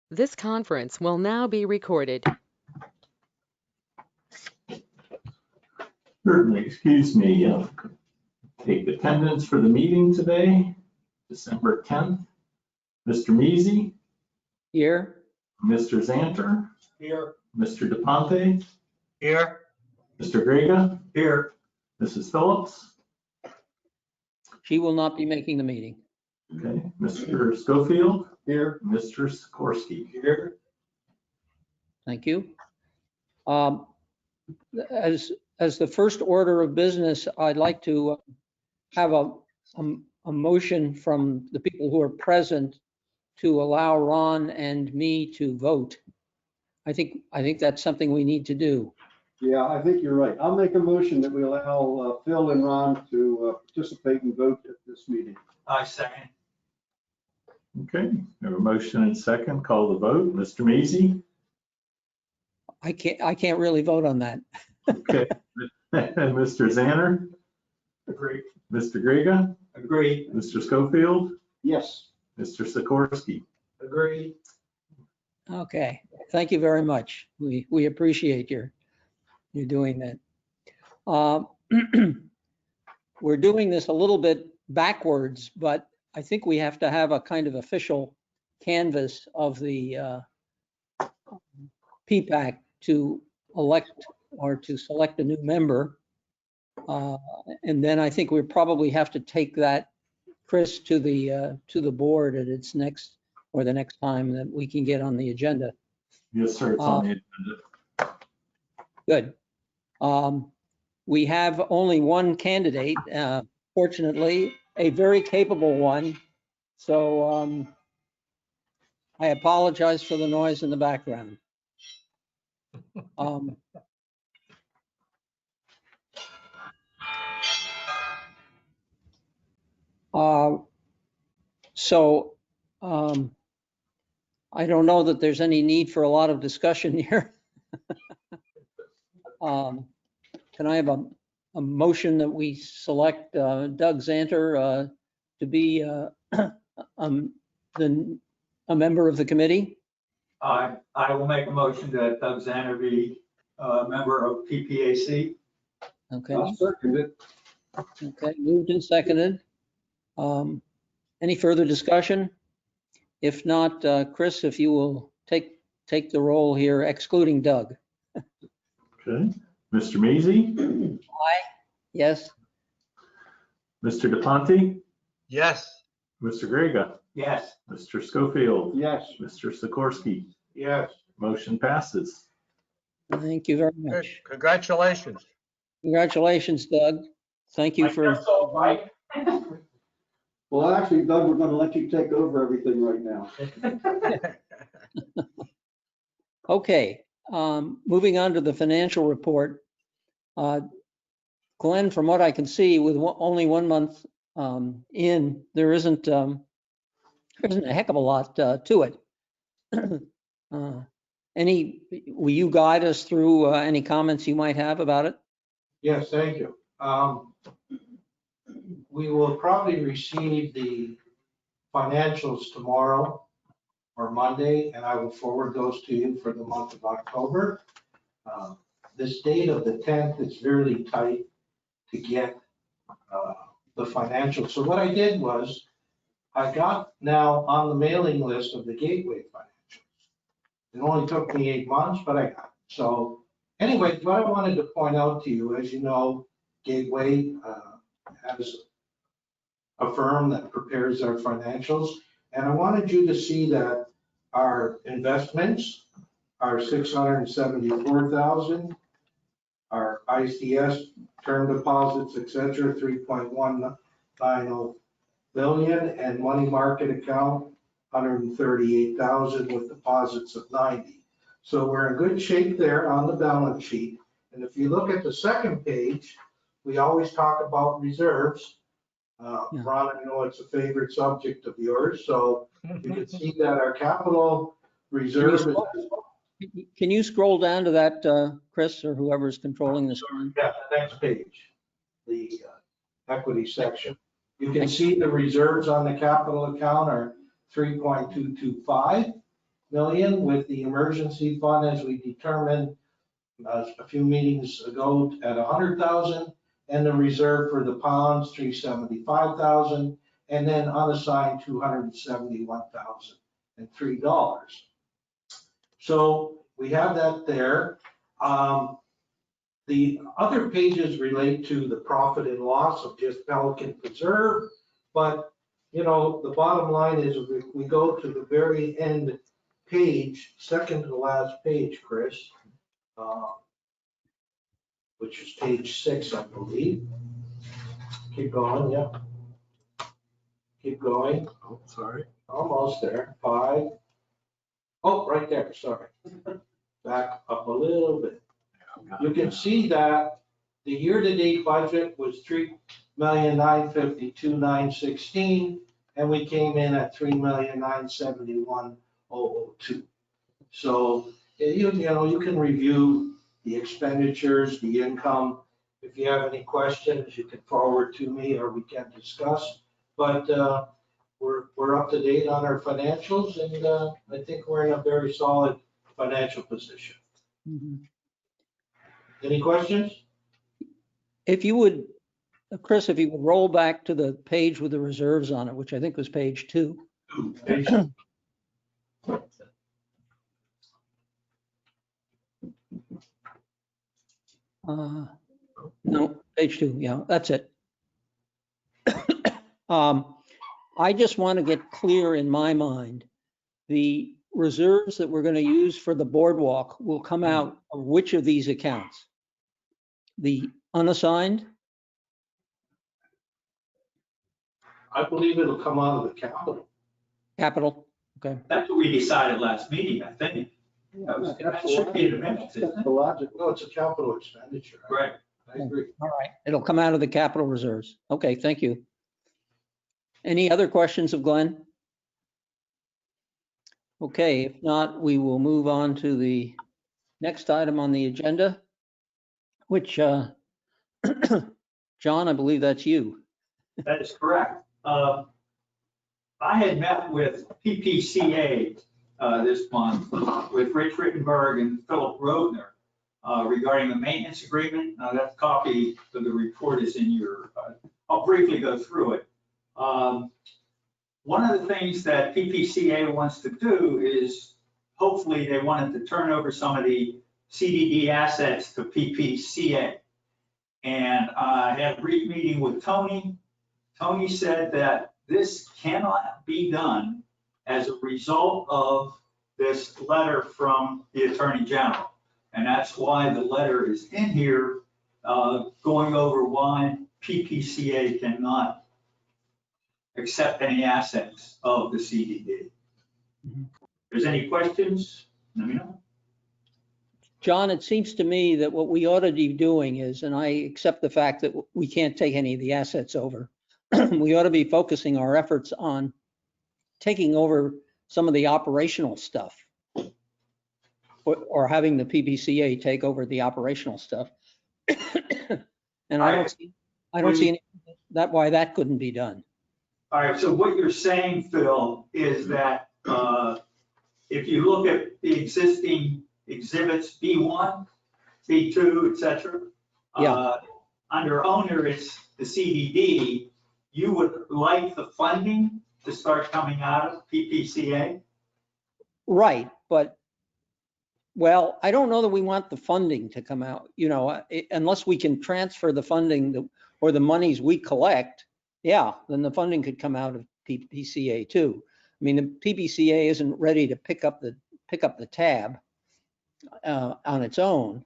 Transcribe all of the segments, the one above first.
This conference will now be recorded. Certainly, excuse me. Take attendance for the meeting today, December 10th. Mr. Measy. Here. Mr. Zanter. Here. Mr. DePonte. Here. Mr. Grega. Here. Mrs. Phillips. She will not be making the meeting. Okay. Mr. Schofield. Here. Mr. Sikorsky. Here. Thank you. As the first order of business, I'd like to have a motion from the people who are present to allow Ron and me to vote. I think that's something we need to do. Yeah, I think you're right. I'll make a motion that we allow Phil and Ron to participate and vote at this meeting. I second. Okay. We have a motion and second. Call the vote. Mr. Measy. I can't really vote on that. Okay. And Mr. Zanter. Agree. Mr. Grega. Agree. Mr. Schofield. Yes. Mr. Sikorsky. Agree. Okay, thank you very much. We appreciate you doing that. We're doing this a little bit backwards, but I think we have to have a kind of official canvas of the PPAC to elect or to select a new member. And then I think we probably have to take that, Chris, to the board at its next, or the next time that we can get on the agenda. Yes, sir. It's on the agenda. Good. We have only one candidate, fortunately, a very capable one. So I apologize for the noise in the background. I don't know that there's any need for a lot of discussion here. Can I have a motion that we select Doug Zanter to be a member of the committee? I will make a motion that Doug Zanter be a member of PPAC. Okay. I'll second it. Okay, moved and seconded. Any further discussion? If not, Chris, if you will take the role here, excluding Doug. Okay. Mr. Measy. Aye. Yes. Mr. DePonte. Yes. Mr. Grega. Yes. Mr. Schofield. Yes. Mr. Sikorsky. Yes. Motion passes. Thank you very much. Congratulations. Congratulations, Doug. Thank you for. Well, actually, Doug, we're going to let you take over everything right now. Okay, moving on to the financial report. Glenn, from what I can see, with only 1 month in, there isn't a heck of a lot to it. Will you guide us through any comments you might have about it? Yes, thank you. We will probably receive the financials tomorrow or Monday, and I will forward those to you for the month of October. This date of the 10th is really tight to get the financials. So what I did was I got now on the mailing list of the Gateway financials. It only took me 8 months, but I got it. So anyway, what I wanted to point out to you, as you know, Gateway has a firm that prepares our financials. And I wanted you to see that our investments are $674,000, our ICS term deposits, et cetera, 3.190 billion, and money market account, 138,000 with deposits of 90. So we're in good shape there on the balance sheet. And if you look at the second page, we always talk about reserves. Ron, I know it's a favorite subject of yours, so you can see that our capital reserve is. Can you scroll down to that, Chris, or whoever's controlling the screen? Yeah, the next page, the equity section. You can see the reserves on the capital account are 3.225, million with the emergency fund, as we determined a few meetings ago, at 100,000, and the reserve for the ponds, 375,000, and then unassigned $271,003. So we have that there. The other pages relate to the profit and loss of just Pelican Preserve, but you know, the bottom line is if we go to the very end page, second to the last page, Chris, which is page 6, I believe. Keep going, yeah. Keep going. Oh, sorry. Almost there. 5. Oh, right there, sorry. Back up a little bit. You can see that the year-to-date budget was $3,952,916, and we came in at $3,971,002. So you know, you can review the expenditures, the income. If you have any questions, you can forward to me or we can discuss. But we're up to date on our financials, and I think we're in a very solid financial position. Mhm. Any questions? If you would, Chris, if you would roll back to the page with the reserves on it, which I think was page 2. No, page 2, yeah, that's it. I just want to get clear in my mind, the reserves that we're going to use for the boardwalk will come out of which of these accounts? The unassigned? I believe it'll come out of the Capital, okay. That's what we decided last meeting, I think. That should be the minutes, isn't That's it? the logic. No, it's a capital expenditure. Right. I agree. All right, it'll come out of the capital reserves. Okay, thank you. Any other questions of Glenn? Okay, if not, we will move on to the next item on the agenda, which, John, I believe that's you. That is correct. I had met with PPCA this month with Rich Rittenberg and Philip Rodner regarding the maintenance agreement. That copy of the report is in your, I'll briefly go through it. One of the things that PPCA wants to do is, hopefully they wanted to turn over some of the CDD assets to PPCA. And I had a brief meeting with Tony. Tony said that this cannot be done as a result of this letter from the Attorney General. And that's why the letter is in here, going over why PPCA cannot accept any assets of the CDD. If there's any questions, let me know. John, it seems to me that what we ought to be doing is, and I accept the fact that we can't take any of the assets over, we ought to be focusing our efforts on taking over some of the operational stuff, or having the PPCA take over the operational stuff. And I don't see any, why that couldn't be done. All right, so what you're saying, Phil, is that if you look at the existing exhibits, B1, B2, et cetera, under owner, it's the CDD, you would like the funding to start coming out of PPCA? Right, but, well, I don't know that we want the funding to come out, you know, unless we can transfer the funding or the monies we collect, yeah, then the funding could come out of PPCA too. I mean, the PPCA isn't ready to pick up the tab on its own,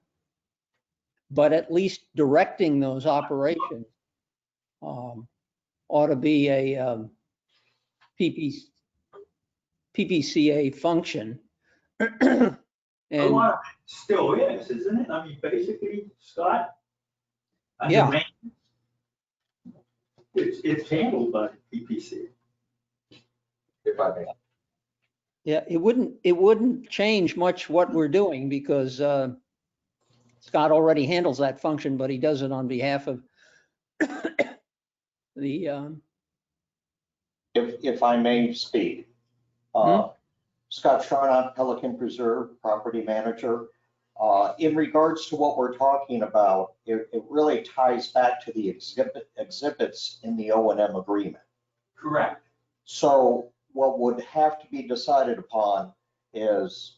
but at least directing those operations ought to be a PPCA function. A And lot of it still is, isn't it? I mean, basically, Scott? under Yeah. maintenance, It's handled by PPCA. If I may. yeah, it wouldn't change much what we're doing because Scott already handles that function, but he does it on behalf of the, If I may speak. Scott Charnock, Pelican Preserve Property Manager. In regards to what we're talking about, it really ties back to the exhibits in the O&M agreement. Correct. So what would have to be decided upon is,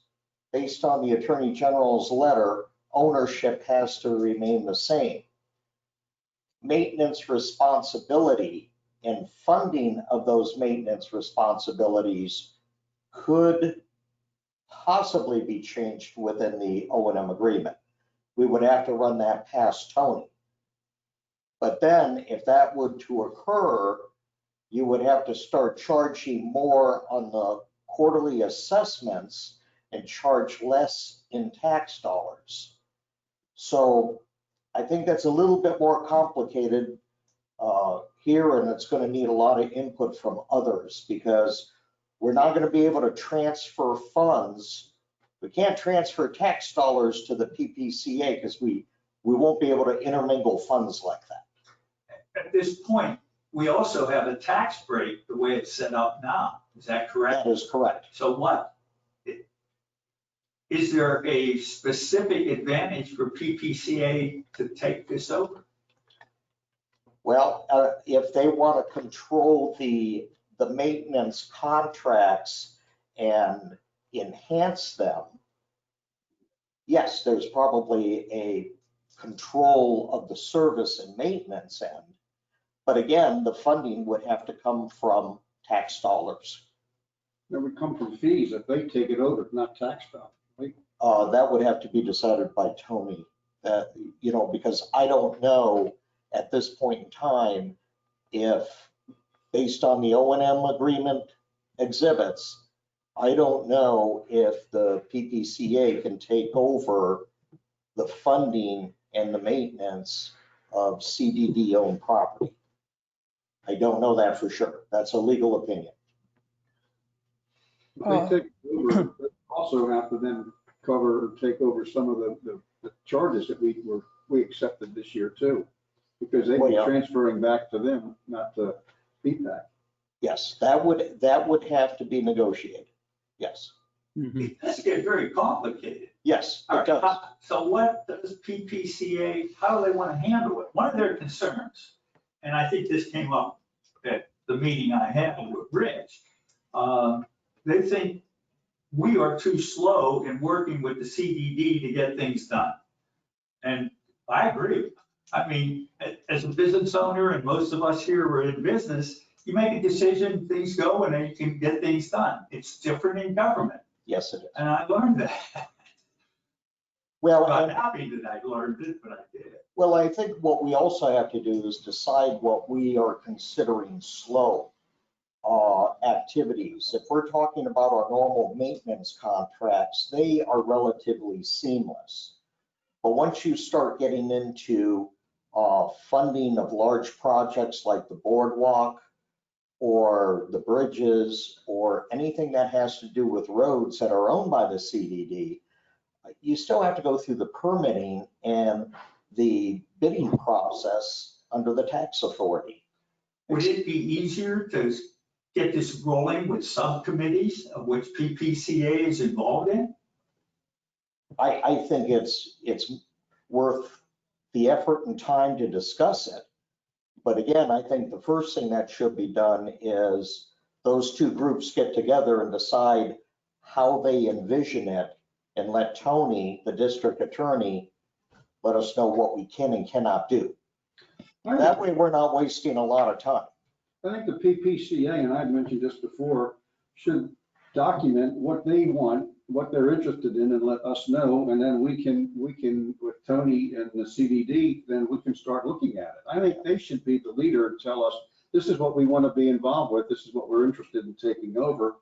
based on the Attorney General's letter, ownership has to remain the same. Maintenance responsibility and funding of those maintenance responsibilities could possibly be changed within the O&M agreement. We would have to run that past Tony. But then if that were to occur, you would have to start charging more on the quarterly assessments and charge less in tax dollars. So I think that's a little bit more complicated here, and it's going to need a lot of input from others, because we're not going to be able to transfer funds. We can't transfer tax dollars to the PPCA because we won't be able to intermingle funds like that. At this point, we also have a tax break the way it's set up now. Is that correct? That is correct. So what? Is there a specific advantage for PPCA to take this over? Well, if they want to control the maintenance contracts and enhance them, yes, there's probably a control of the service and maintenance end. But again, the funding would have to come from tax dollars. That would come from fees if they take it over, not tax dollars, right? That would have to be decided by Tony, because I don't know at this point in time if, based on the O&M agreement exhibits, I don't know if the PPCA can take over the funding and the maintenance of CDD owned property. I don't know that for sure. That's a legal opinion. If they take it over, they also have to then cover or take over some of the charges that we accepted this year too, because they'd be transferring back to them, not to feedback. Yes, that would have to be negotiated. Yes. It does get very complicated. Yes, it does. So what does PPCA, how do they want to handle it? One of their concerns, and I think this came up at the meeting I had with Rich, they think we are too slow in working with the CDD to get things done. And I agree. I mean, as a business owner, and most of us here are in business, you make a decision, things go, and then you can get things done. It's different in government. Yes, it is. And I learned that. Well, I'm happy that I learned it, but I did. Well, I think what we also have to do is decide what we are considering slow activities. If we're talking about our normal maintenance contracts, they are relatively seamless. But once you start getting into funding of large projects like the boardwalk or the bridges or anything that has to do with roads that are owned by the CDD, you still have to go through the permitting and the bidding process under the tax authority. Would it be easier to get this rolling with subcommittees of which PPCA is involved in? I think it's worth the effort and time to discuss it. But again, I think the first thing that should be done is those two groups get together and decide how they envision it, and let Tony, the district attorney, let us know what we can and cannot do. That way we're not wasting a lot of time. I think the PPCA, and I've mentioned this before, should document what they want, what they're interested in, and let us know, and then we can with Tony and the CDD, then we can start looking at it. I think they should be the leader and tell us, this is what we want to be involved with, this is what we're interested in taking over,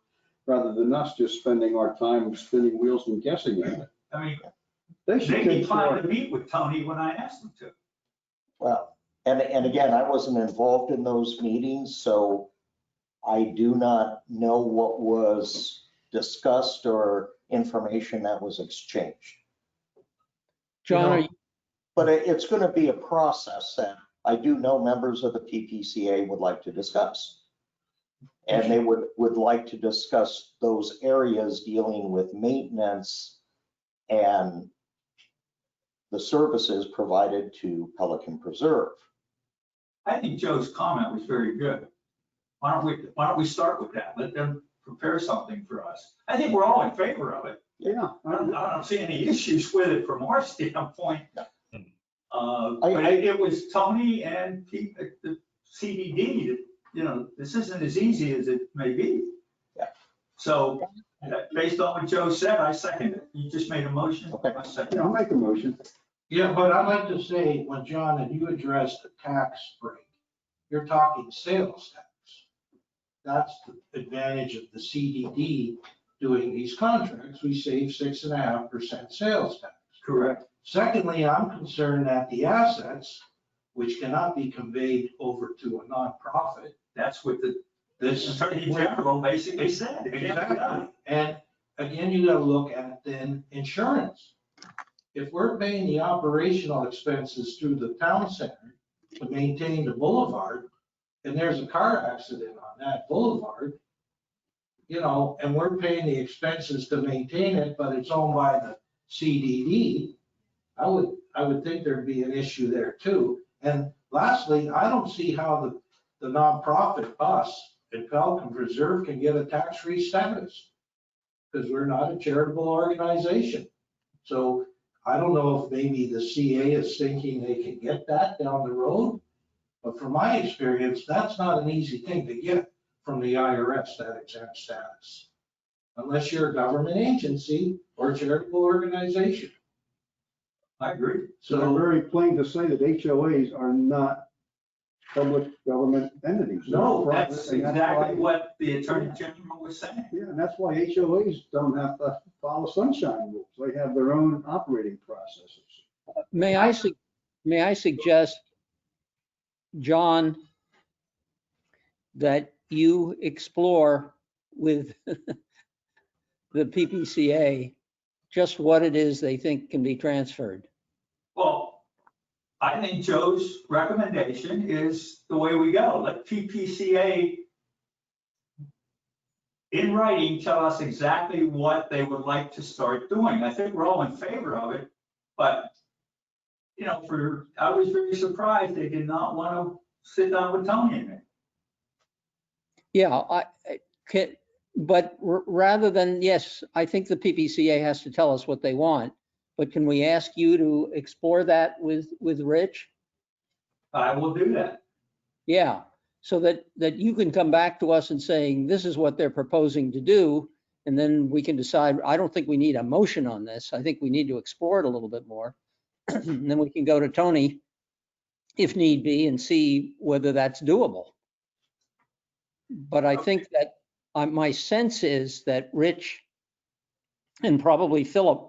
rather than us just spending our time spinning wheels and guessing at it. I mean, They should they take declined charge. to meet with Tony when I asked them to. Well, and again, I wasn't involved in those meetings, so I do not know what was discussed or information that was exchanged. John, But it's going to be a process that I do know members of the PPCA would like to discuss. And they would like to discuss those areas dealing with maintenance and the services provided to Pelican Preserve. I think Joe's comment was very good. Why don't we start with that? Let them prepare something for us. I think we're all in favor of it. Yeah. I don't see any issues with it from our standpoint. I- But it was Tony and Pete at the CDD that, you know, this isn't as easy as it may be. Yeah. So based on what Joe said, I second it. You just made a motion. Okay. I second Yeah, I'll it. make a motion. Yeah, but I'd like to say, when John, and you addressed the tax break, you're talking sales tax. That's the advantage of the CDD doing these contracts. We save 6.5% sales tax. Correct. Secondly, I'm concerned that the assets, which cannot be conveyed over to a nonprofit, That's what the this. Attorney General basically said. Exactly. And again, you gotta look at then insurance. If we're paying the operational expenses through the town center to maintain the boulevard, and there's a car accident on that boulevard, you know, and we're paying the expenses to maintain it, but it's owned by the CDD, I would think there'd be an issue there too. And lastly, I don't see how the nonprofit, us, and Pelican Preserve can get a tax-free status, because we're not a charitable organization. So I don't know if maybe the CA is thinking they can get that down the road, but from my experience, that's not an easy thing to get from the IRS, that exempt status, unless you're a government agency or a charitable organization. I agree. So they're So, very plain to say that HOAs are not public government entities. No, They're that's private, and exactly why- what the Attorney General was saying. Yeah, and that's why HOAs don't have to follow sunshine rules. They have their own operating processes. May I suggest, John, that you explore with the PPCA just what it is they think can be transferred? Well, I think Joe's recommendation is the way we go. Let PPCA in writing tell us exactly what they would like to start doing. I think we're all in favor of it, but, you know, I was very surprised they did not want to sit down with Tony and me. Yeah, but rather than, yes, I think the PPCA has to tell us what they want, but can we ask you to explore that with Rich? I will do that. Yeah, so that you can come back to us and saying, this is what they're proposing to do, and then we can decide. I don't think we need a motion on this. I think we need to explore it a little bit more. And then we can go to Tony if need be and see whether that's doable. But I think that my sense is that Rich and probably Philip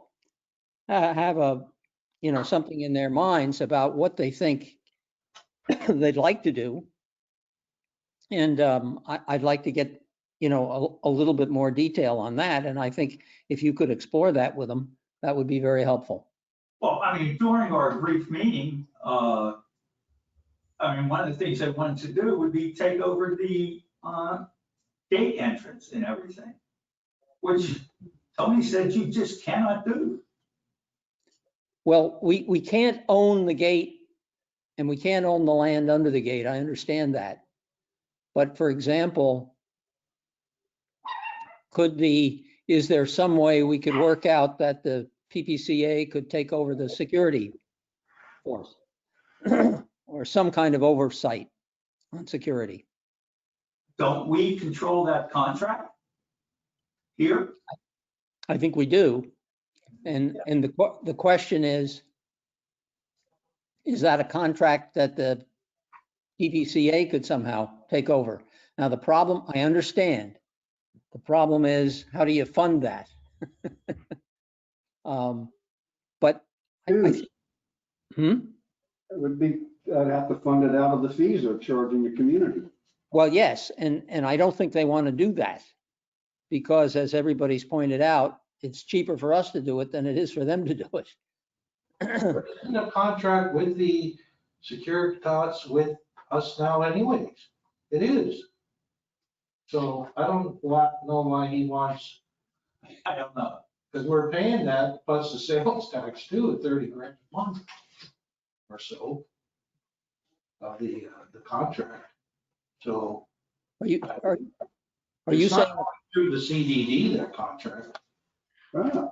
have something in their minds about what they think they'd like to do. And I'd like to get, a little bit more detail on that. And I think if you could explore that with them, that would be very helpful. Well, I mean, during our brief meeting, one of the things I wanted to do would be take over the gate entrance and everything, which Tony said you just cannot do. Well, we can't own the gate and we can't own the land under the gate. I understand that. But for example, is there some way we could work out that the PPCA could take over the security force or some kind of oversight on security? Don't we control that contract here? I think we do. And the question is that a contract that the PPCA could somehow take over? Now, the problem, I understand. The problem is, how do you fund that? But It would be, I'd have to fund it out of the fees they're charging the community. Well, yes, and I don't think they want to do that because, as everybody's pointed out, it's cheaper for us to do it than it is for them to do it. in a contract with the Securitas with us now anyways. It is. So I don't know why he wants, I don't know. because we're paying that plus the sales tax too, at 30 grand a month or so of the contract. So Are you it's saying, not through the CDD, that contract, Ah,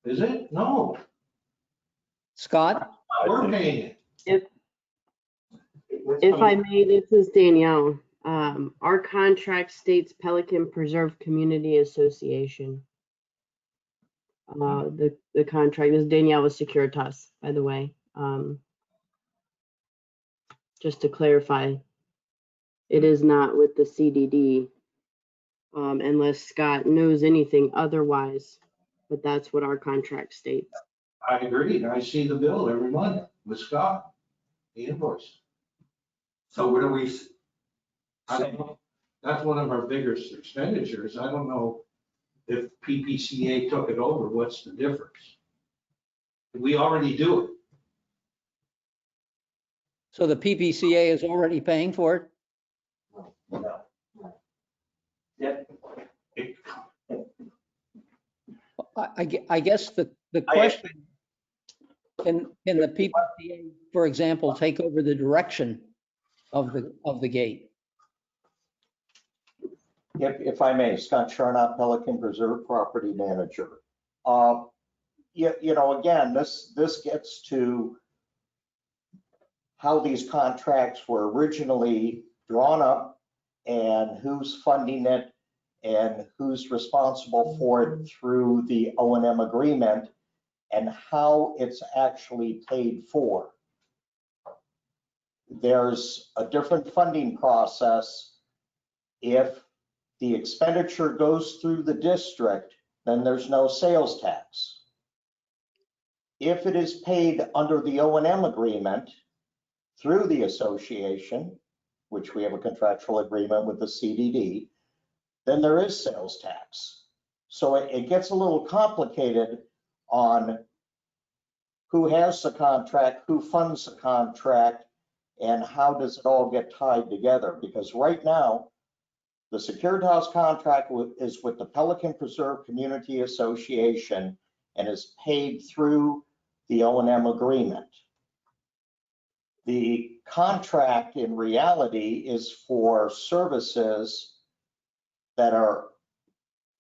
is it? No, Scott? we're paying it. If I may, this is Danielle. Our contract states Pelican Preserve Community Association. The contract is Danielle with Securitas, by the way. Just to clarify, it is not with the CDD, unless Scott knows anything otherwise, but that's what our contract states. I agree. I see the bill every month with Scott, the invoice. So what do we I say? don't know. That's one of our biggest expenditures. I don't know if PPCA took it over, what's the difference? We already do it. So the PPCA is already paying for it? No. It- I guess the question, can the PPCA, for example, take over the direction of the gate? If I may, Scott Charnock, Pelican Preserve Property Manager. Again, this gets to how these contracts were originally drawn up and who's funding it and who's responsible for it through the O&M agreement and how it's actually paid for. There's a different funding process. If the expenditure goes through the district, then there's no sales tax. If it is paid under the O&M agreement through the association, which we have a contractual agreement with the CDD, then there is sales tax. So it gets a little complicated on who has the contract, who funds the contract, and how does it all get tied together? Because right now, the Securitas contract is with the Pelican Preserve Community Association and is paid through the O&M agreement. The contract in reality is for services that are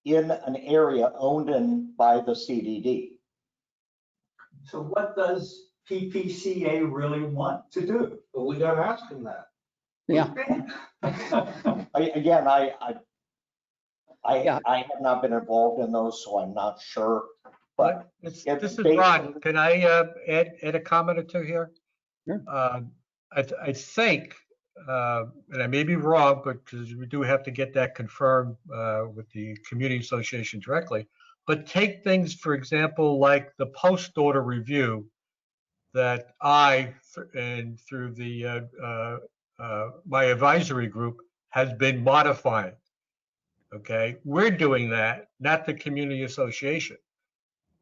in an area owned by the CDD. So what does PPCA really want to do? But we gotta ask him that. Yeah. I have not been involved in those, so I'm not sure. But This is Ron. Can I add a comment or two here? Sure. I think, and I may be wrong, but because we do have to get that confirmed with the community association directly, but take things, for example, like the post order review that and through the my advisory group has been modifying. Okay, we're doing that, not the community association.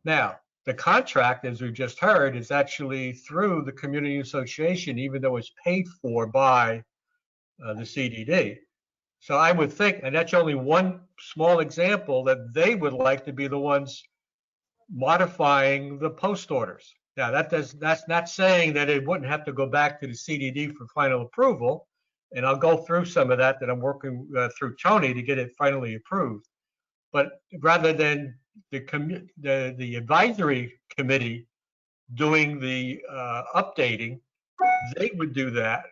Now, the contract, as we've just heard, is actually through the community association, even though it's paid for by the CDD. So I would think, and that's only one small example, that they would like to be the ones modifying the post orders. Now, that's not saying that it wouldn't have to go back to the CDD for final approval. And I'll go through some of that I'm working through Tony to get it finally approved. But rather than the advisory committee doing the updating, they would do that,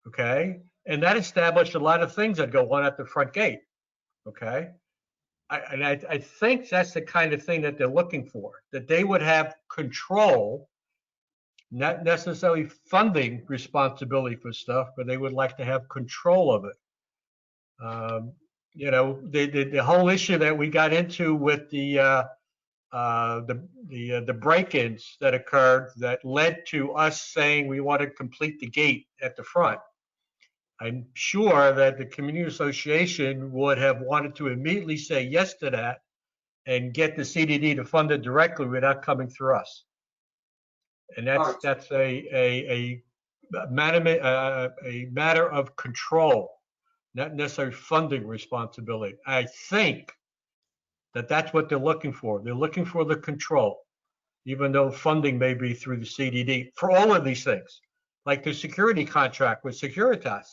okay? And that established a lot of things that go on at the front gate, okay? I think that's the kind of thing that they're looking for, that they would have control, not necessarily funding responsibility for stuff, but they would like to have control of it. The whole issue that we got into with the break-ins that occurred that led to us saying we want to complete the gate at the front. I'm sure that the community association would have wanted to immediately say yes to that and get the CDD to fund it directly without coming through us. And that's a matter of control. not necessarily funding responsibility. I think that that's what they're looking for. They're looking for the control, even though funding may be through the CDD for all of these things, like the security contract with Securitas.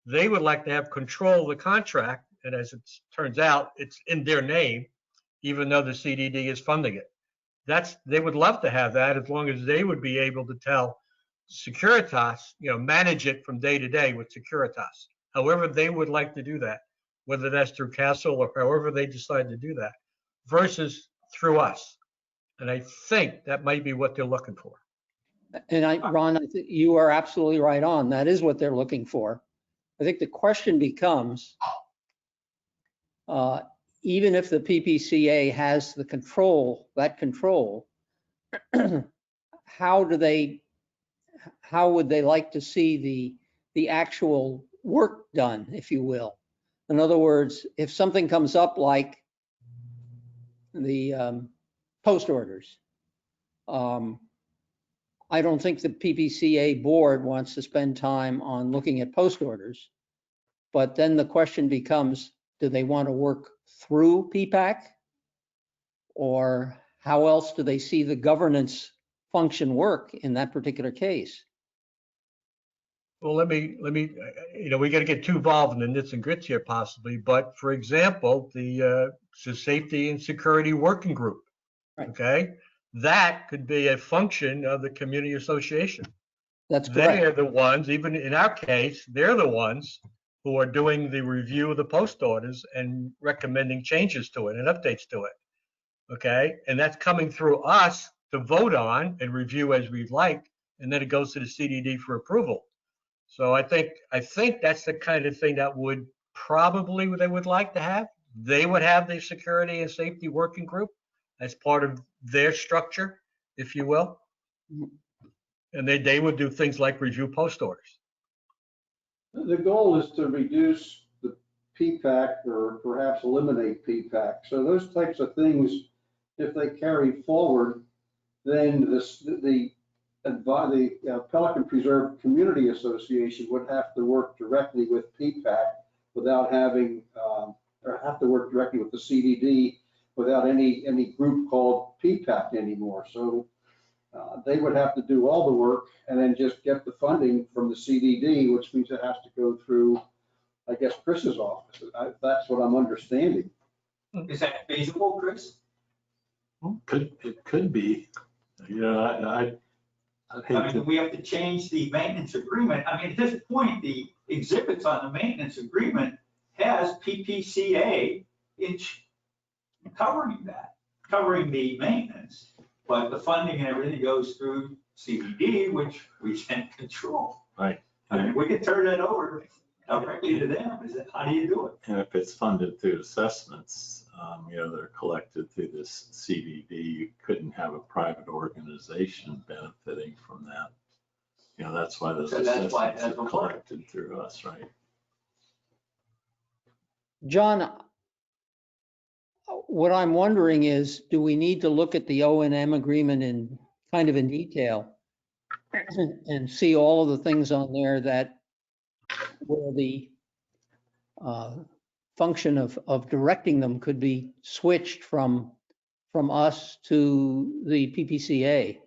They would like to have control of the contract, and as it turns out, it's in their name, even though the CDD is funding it. They would love to have that as long as they would be able to tell Securitas, manage it from day to day with Securitas. However they would like to do that, whether that's through Castle or however they decide to do that, versus through us. And I think that might be what they're looking for. And Ron, I think you are absolutely right on. That is what they're looking for. I think the question becomes, even if the PPCA has the control, how would they like to see the actual work done, if you will? In other words, if something comes up like the post orders, I don't think the PPCA board wants to spend time on looking at post orders. But then the question becomes, do they want to work through PPAC? Or how else do they see the governance function work in that particular case? Well, let me, we got to get too involved in the nits and grits here possibly, but for example, the Safety and Security Working Group, Right. Okay? That could be a function of the community association. That's correct. They're the ones, even in our case, they're the ones who are doing the review of the post orders and recommending changes to it and updates to it. Okay? And that's coming through us to vote on and review as we'd like, and then it goes to the CDD for approval. So I think that's the kind of thing that would probably they would like to have. They would have the Security and Safety Working Group as part of their structure, if you will. And they would do things like review post orders. The goal is to reduce the PPAC or perhaps eliminate PPAC. So those types of things, if they carry forward, then the Pelican Preserve Community Association would have to work directly with PPAC without having, or have to work directly with the CDD without any group called PPAC anymore. So they would have to do all the work and then just get the funding from the CDD, which means it has to go through, I guess, Chris's office. That's what I'm understanding. Is that feasible, Chris? It could be. I mean, we have to change the maintenance agreement. I mean, at this point, the exhibits on the maintenance agreement has PPCA covering the maintenance, but the funding and everything goes through CDD, which we can't control. Right. I mean, we could turn that over directly to them. How do you do it? And if it's funded through assessments, they're collected through this CDD, you couldn't have a private organization benefiting from that. That's why those assessments are collected through us, right? John, what I'm wondering is, do we need to look at the O&M agreement in detail and see all of the things on there where the function of directing them could be switched from us to the PPCA?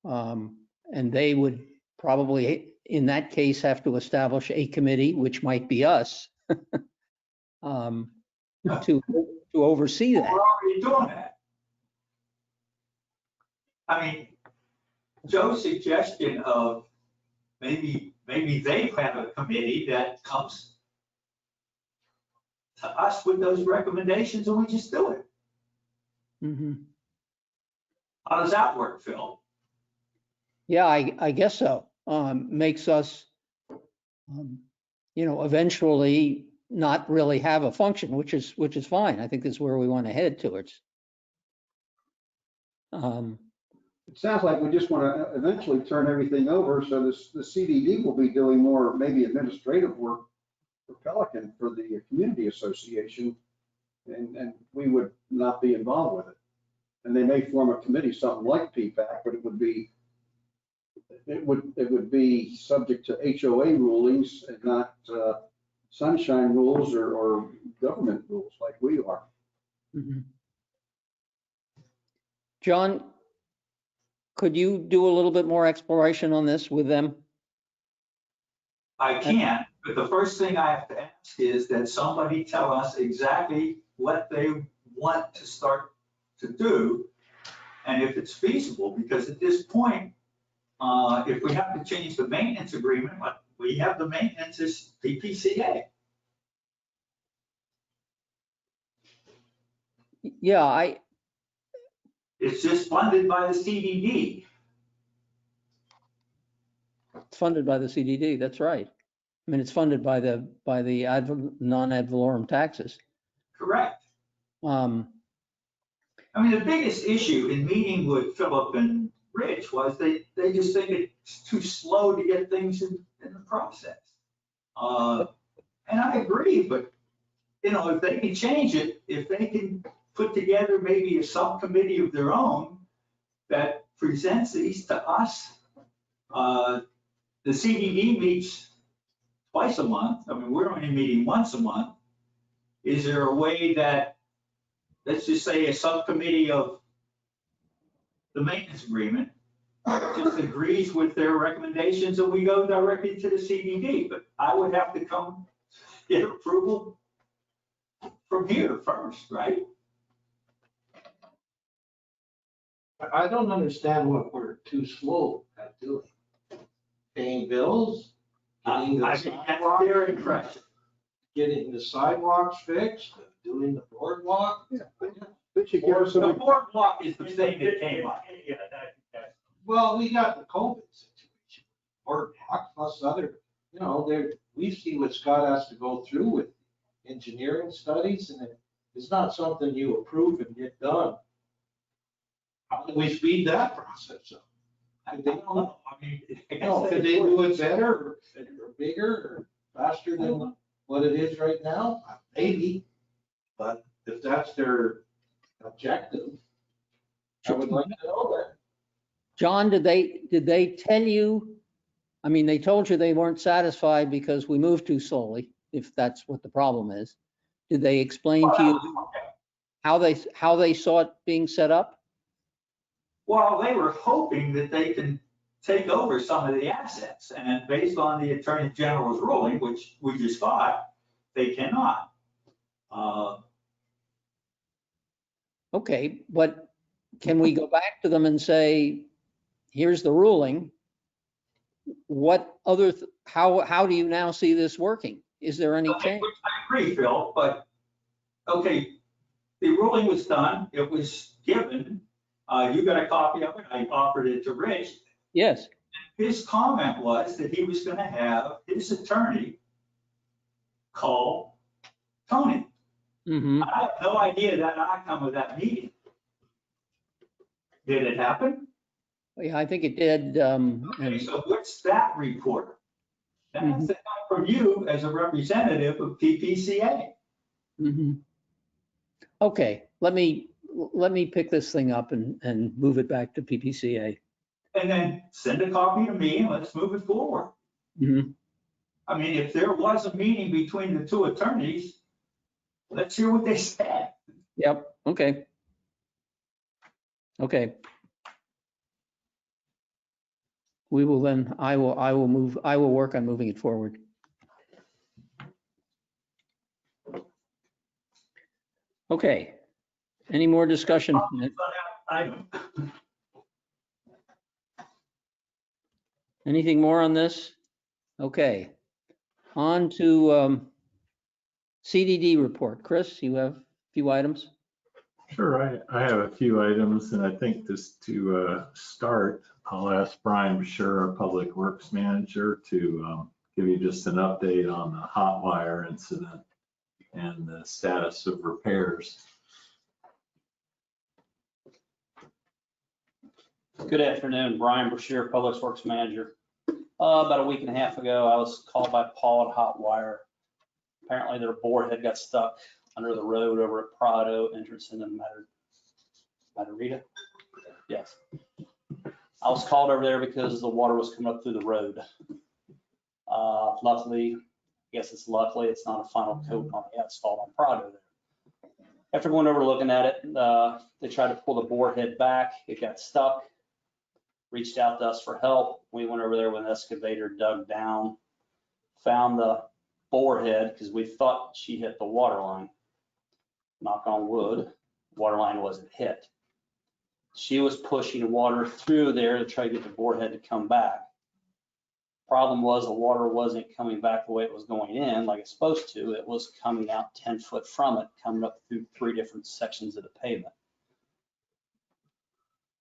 And they would probably, in that case, have to establish a committee, which might be us, to oversee that. We're already doing that. I mean, Joe's suggestion of maybe they have a committee that comes to us with those recommendations and we just do it. Mm-hmm. How does that work, Phil? Yeah, I guess so. Makes us, eventually not really have a function, which is fine. I think that's where we want to head towards. It sounds like we just want to eventually turn everything over, so the CDD will be doing more maybe administrative work for Pelican for the community association, and we would not be involved with it. And they may form a committee, something like PPAC, but it would be subject to HOA rulings and not sunshine rules or government rules like we are. Mhm. John, could you do a little bit more exploration on this with them? I can, but the first thing I have to ask is that somebody tell us exactly what they want to start to do and if it's feasible, because at this point, if we have to change the maintenance agreement, we have the maintenance is PPCA. Yeah, It's just funded by the CDD. it's funded by the CDD, that's right. I mean, it's funded by the non-ad valorem taxes. Correct. Um, I mean, the biggest issue in meeting with Philip and Rich was they just think it's too slow to get things in the process. And I agree, but you know, if they can change it, if they can put together maybe a subcommittee of their own that presents these to us, the CDD meets twice a month. I mean, we're only meeting once a month. Is there a way that, let's just say a subcommittee of the maintenance agreement just agrees with their recommendations and we go directly to the CDD? But I would have to come get approval from here first, right? I don't understand what we're too slow at doing. Paying bills, getting I the think that's their impression. getting the sidewalks fixed, doing the boardwalk. They should give us The some, boardwalk is the thing that came up. Well, we got the COVID situation, boardwalk plus other, you know, we see what Scott has to go through with engineering studies, and it's not something you approve and get done. How do we speed that process up? I don't know. I mean, Could they do it better or bigger or faster than what it is right now? Maybe, but if that's their objective, I would like to know that. John, did they tell you, I mean, they told you they weren't satisfied because we moved too slowly, if that's what the problem is. Did they explain to you how they saw it being set up? Well, they were hoping that they can take over some of the assets, and based on the Attorney General's ruling, which we just got, they cannot. Okay, but can we go back to them and say, here's the ruling? What other, how do you now see this working? Is there any change? I agree, Phil, but, okay, the ruling was done, it was given, you got a copy of it, I offered it to Rich. Yes. His comment was that he was gonna have his attorney call Tony. Mm-hmm. I have no idea that outcome of that meeting. Did it happen? Yeah, I think it did. Okay, so what's that report? That's the come from you as a representative of PPCA. Mhm. Okay, let me pick this thing up and move it back to PPCA. And then send a copy to me and let's move it forward. Mhm. I mean, if there was a meeting between the two attorneys, let's hear what they said. Yep, okay. Okay. We will then, I will work on moving it forward. Okay. Any more discussion? Anything more on this? Okay. On to CDD report. Chris, you have a few items? Sure, I have a few items, and I think just to start, I'll ask Brian Bashir, our Public Works Manager, to give you just an update on the hot wire incident and the status of repairs. Good afternoon, Brian Brashear, Public Works Manager. About a week and a half ago, I was called by Paul at Hot Wire. Apparently their board had got stuck under the road over at Prado, entrance into Matarita. Yes. I was called over there because the water was coming up through the road. Luckily, guess it's luckily it's not a final coat on the asphalt on Prado there. After going over looking at it, they tried to pull the bore head back. It got stuck. Reached out to us for help. We went over there with an excavator, dug down, found the bore head because we thought she hit the water line. Knock on wood, water line wasn't hit. She was pushing water through there to try to get the bore head to come back. Problem was the water wasn't coming back the way it was going in like it's supposed to. It was coming out 10 foot from it, coming up through 3 different sections of the pavement.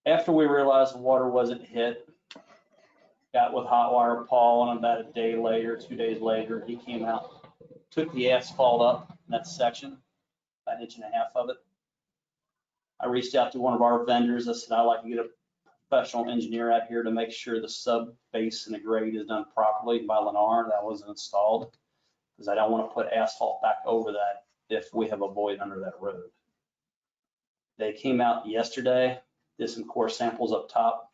After we realized the water wasn't hit, got with Hotwire Paul, and about a day later, 2 days later, he came out, took the asphalt up in that section, about 1.5 inches of it. I reached out to one of our vendors. I said, I'd like to get a professional engineer out here to make sure the sub base and the grade is done properly by Lennar. That wasn't installed because I don't want to put asphalt back over that if we have a void under that road. They came out yesterday, did some core samples up top.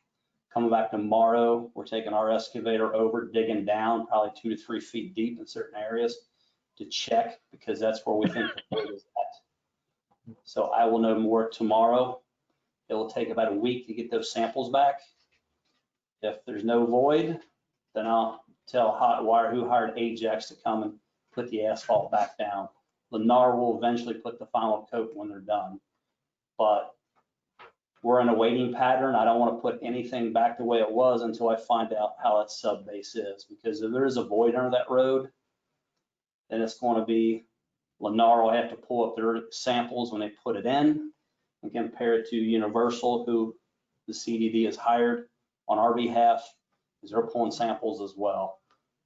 Coming back tomorrow, we're taking our excavator over, digging down probably 2 to 3 feet deep in certain areas to check because that's where we think the void is at. So I will know more tomorrow. It will take about a week to get those samples back. If there's no void, then I'll tell Hotwire, who hired Ajax, to come and put the asphalt back down. Lennar will eventually put the final coat when they're done. But we're in a waiting pattern. I don't want to put anything back the way it was until I find out how that sub base is. Because if there is a void under that road, then it's going to be Lennar will have to pull up their samples when they put it in and compare it to Universal, who the CDD has hired on our behalf, because they're pulling samples as well.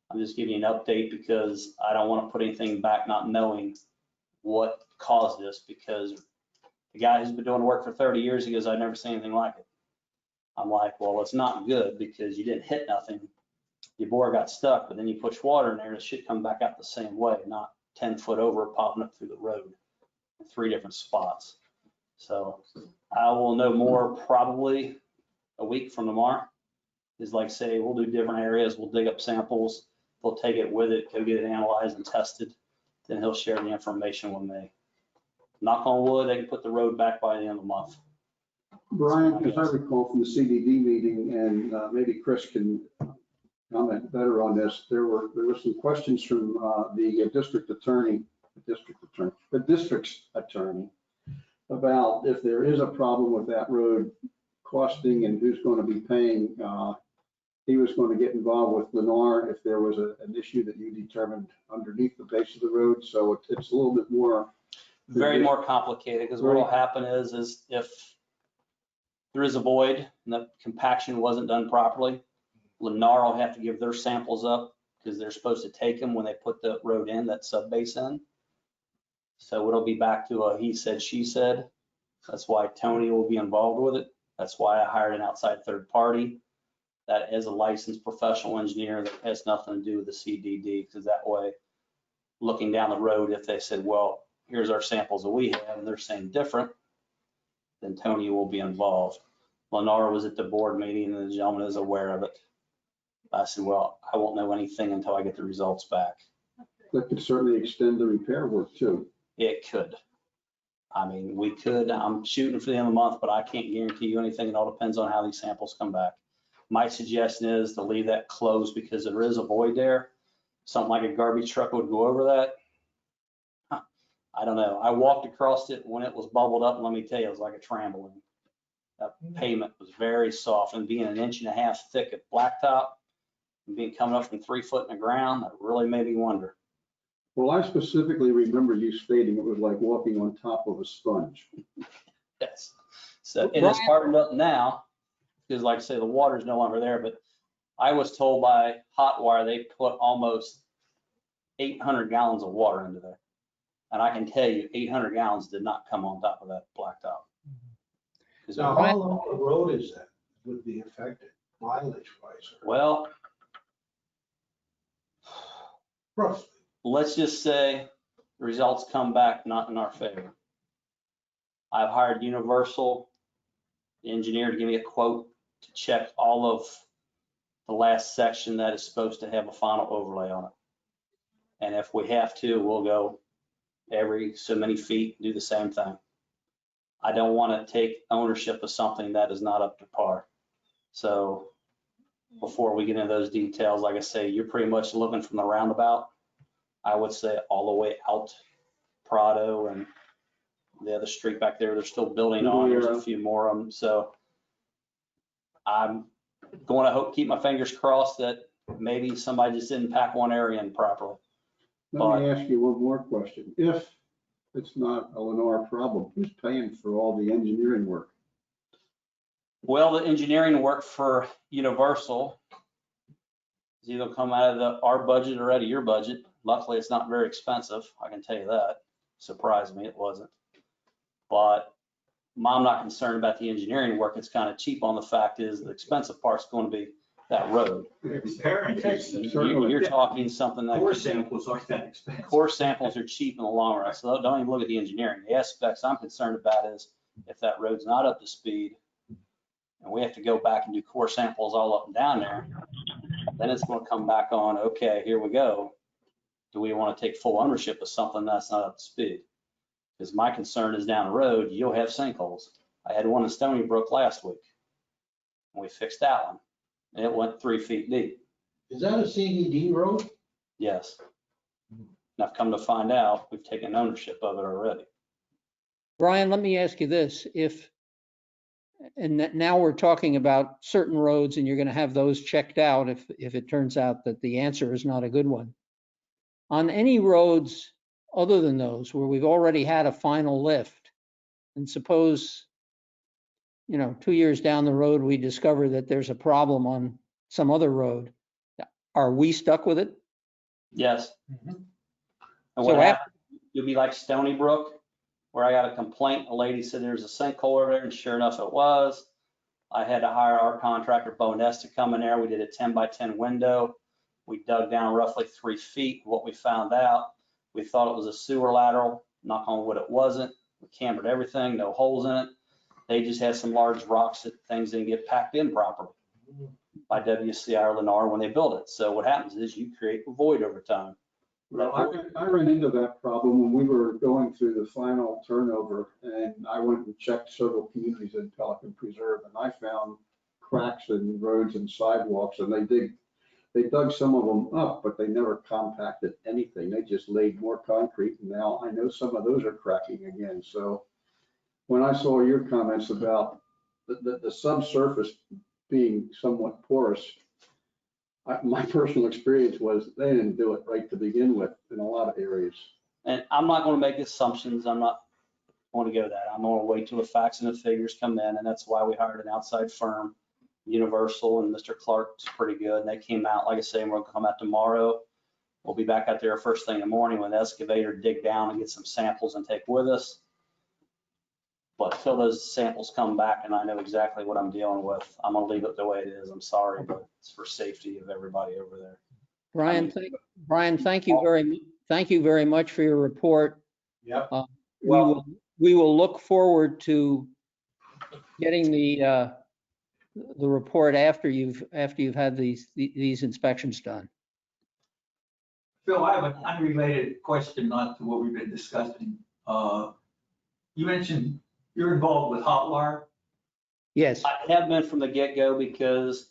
I'm just giving you an update because I don't want to put anything back not knowing what caused this, because the guy who's been doing work for 30 years, he goes, I've never seen anything like it. I'm like, well, it's not good because you didn't hit nothing. Your bore got stuck, but then you push water in there and it should come back out the same way, not 10 foot over popping up through the road in 3 different spots. So I will know more probably a week from tomorrow. Is like say, we'll do different areas. We'll dig up samples. They'll take it with it, go get it analyzed and tested. Then he'll share the information with me. Knock on wood, they can put the road back by the end of the month. Brian, as I recall from the CDD meeting, and maybe Chris can comment better on this, there were some questions from the district's attorney about if there is a problem with that road costing and who's going to be paying. He was going to get involved with Lennar if there was an issue that you determined underneath the base of the road. So it's a little bit more. Very more complicated, because what will happen is if there is a void and the compaction wasn't done properly, Lennar will have to give their samples up because they're supposed to take them when they put the road in, that sub base in. So it'll be back to a he said, she said. That's why Tony will be involved with it. That's why I hired an outside third party that is a licensed professional engineer that has nothing to do with the CDD, because that way, looking down the road, if they said, well, here's our samples that we have, and they're saying different, then Tony will be involved. Lennar was at the board meeting, and the gentleman is aware of it. I said, well, I won't know anything until I get the results back. That could certainly extend the repair work too. It could. I mean, we could. I'm shooting for the end of the month, but I can't guarantee you anything. It all depends on how these samples come back. My suggestion is to leave that closed because there is a void there. Something like a garbage truck would go over that. I don't know. I walked across it when it was bubbled up, and let me tell you, it was like a trampoline. That pavement was very soft, and being 1.5 inches thick at blacktop and being coming up from 3 foot in the ground, that really made me wonder. Well, I specifically remember you stating it was like walking on top of a sponge. Yes. So it is hardened up now because, like I say, the water is no longer there. But I was told by Hotwire they put almost 800 gallons of water into there. And I can tell you 800 gallons did not come on top of that blacktop. Now, how long the road is that would be affected mileage wise? Well, roughly. Let's just say the results come back not in our favor. I've hired Universal, the engineer, to give me a quote to check all of the last section that is supposed to have a final overlay on it. And if we have to, we'll go every so many feet, do the same thing. I don't want to take ownership of something that is not up to par. So before we get into those details, like I say, you're pretty much looking from the roundabout, I would say all the way out Prado and the other street back there, they're still building on. There's a few more of them. So I'm going to hope, keep my fingers crossed that maybe somebody just didn't pack one area in properly. Let me ask you one more question. If it's not a Lenore problem, who's paying for all the engineering work? Well, the engineering work for Universal is either come out of our budget or out of your budget. Luckily, it's not very expensive. I can tell you that. Surprised me, it wasn't. But I'm not concerned about the engineering work. It's kind of cheap on the fact is the expensive part's going to be that road. You're talking something that. Core samples aren't that expensive. Core samples are cheap in the long run, so don't even look at the engineering. The aspects I'm concerned about is if that road's not up to speed and we have to go back and do core samples all up and down there, then it's going to come back on, okay, here we go. Do we want to take full ownership of something that's not up to speed? Because my concern is down the road, you'll have sinkholes. I had one in Stony Brook last week. And we fixed that one. And it went 3 feet deep. Is that a CDD road? Yes. And I've come to find out, we've taken ownership of it already. Brian, let me ask you this. Now we're talking about certain roads and you're going to have those checked out if it turns out that the answer is not a good one. On any roads other than those where we've already had a final lift, and suppose, 2 years down the road, we discover that there's a problem on some other road, are we stuck with it? Yes. Mm-hmm. And what happened, you'll be like Stony Brook, where I got a complaint. A lady said there's a sinkhole over there, and sure enough it was. I had to hire our contractor, Boness, to come in there. We did a 10 by 10 window. We dug down roughly 3 feet. What we found out, we thought it was a sewer lateral. Knock on wood, it wasn't. We cambered everything, no holes in it. They just had some large rocks that things didn't get packed in properly by WCI or Lennar when they built it. So what happens is you create a void over time. Well, I ran into that problem when we were going through the final turnover, and I went and checked several communities in Pelican Preserve, and I found cracks in roads and sidewalks, and they dug some of them up, but they never compacted anything. They just laid more concrete, and now I know some of those are cracking again. So when I saw your comments about the subsurface being somewhat porous, my personal experience was they didn't do it right to begin with in a lot of areas. And I'm not going to make assumptions. I'm not going to go that. I'm going to wait till the facts and the figures come in, and that's why we hired an outside firm, Universal, and Mr. Clark's pretty good. And they came out, like I say, and we're going to come out tomorrow. We'll be back out there first thing in the morning with an excavator, dig down and get some samples and take with us. But until those samples come back and I know exactly what I'm dealing with, I'm going to leave it the way it is. I'm sorry, but it's for safety of everybody over there. Brian, thank you very much for your report. Yep. We will look forward to getting the report after you've had these inspections done. Phil, I have an unrelated question, not to what we've been discussing. You mentioned you're involved with hot wire. Yes. I have been from the get-go because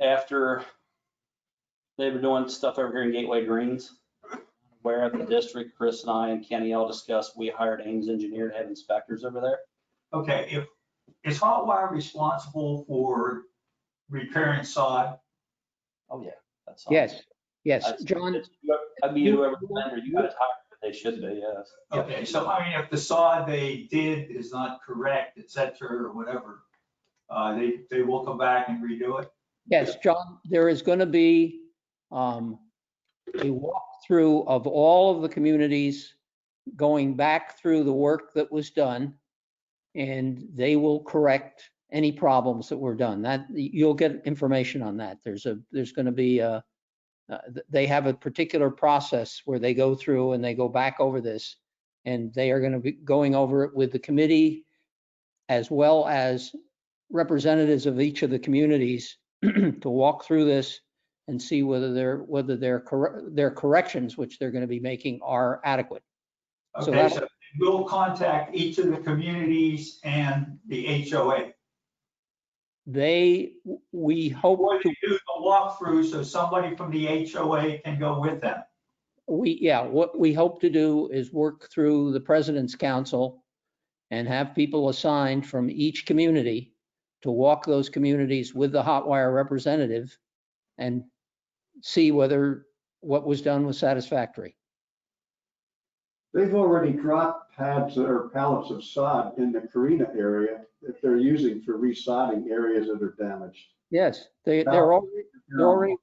after they were doing stuff over here in Gateway Greens, where at the district, Chris and I and Kenny all discussed, we hired Ames Engineer to have inspectors over there. Okay, is hot wire responsible for repairing sod? Oh, yeah. That's Yes, John. I'd be whoever vendor you guys hire, they should be, yes. Okay, so I mean, if the sod they did is not correct, et cetera, or whatever, they will come back and redo it? Yes, John, there is going to be a walkthrough of all of the communities going back through the work that was done, and they will correct any problems that were done. That you'll get information on that. There's going to be they have a particular process where they go through and they go back over this, and they are going to be going over it with the committee as well as representatives of each of the communities to walk through this and see whether their corrections, which they're going to be making, are adequate. So Okay, that- so we'll contact each of the communities and the HOA. We hope Or to, they do the walkthrough so somebody from the HOA can go with them. what we hope to do is work through the President's Council and have people assigned from each community to walk those communities with the hot wire representative and see whether what was done was satisfactory. They've already dropped pads or pallets of sod in the Carina area that they're using for resodding areas that are damaged. Yes, they're already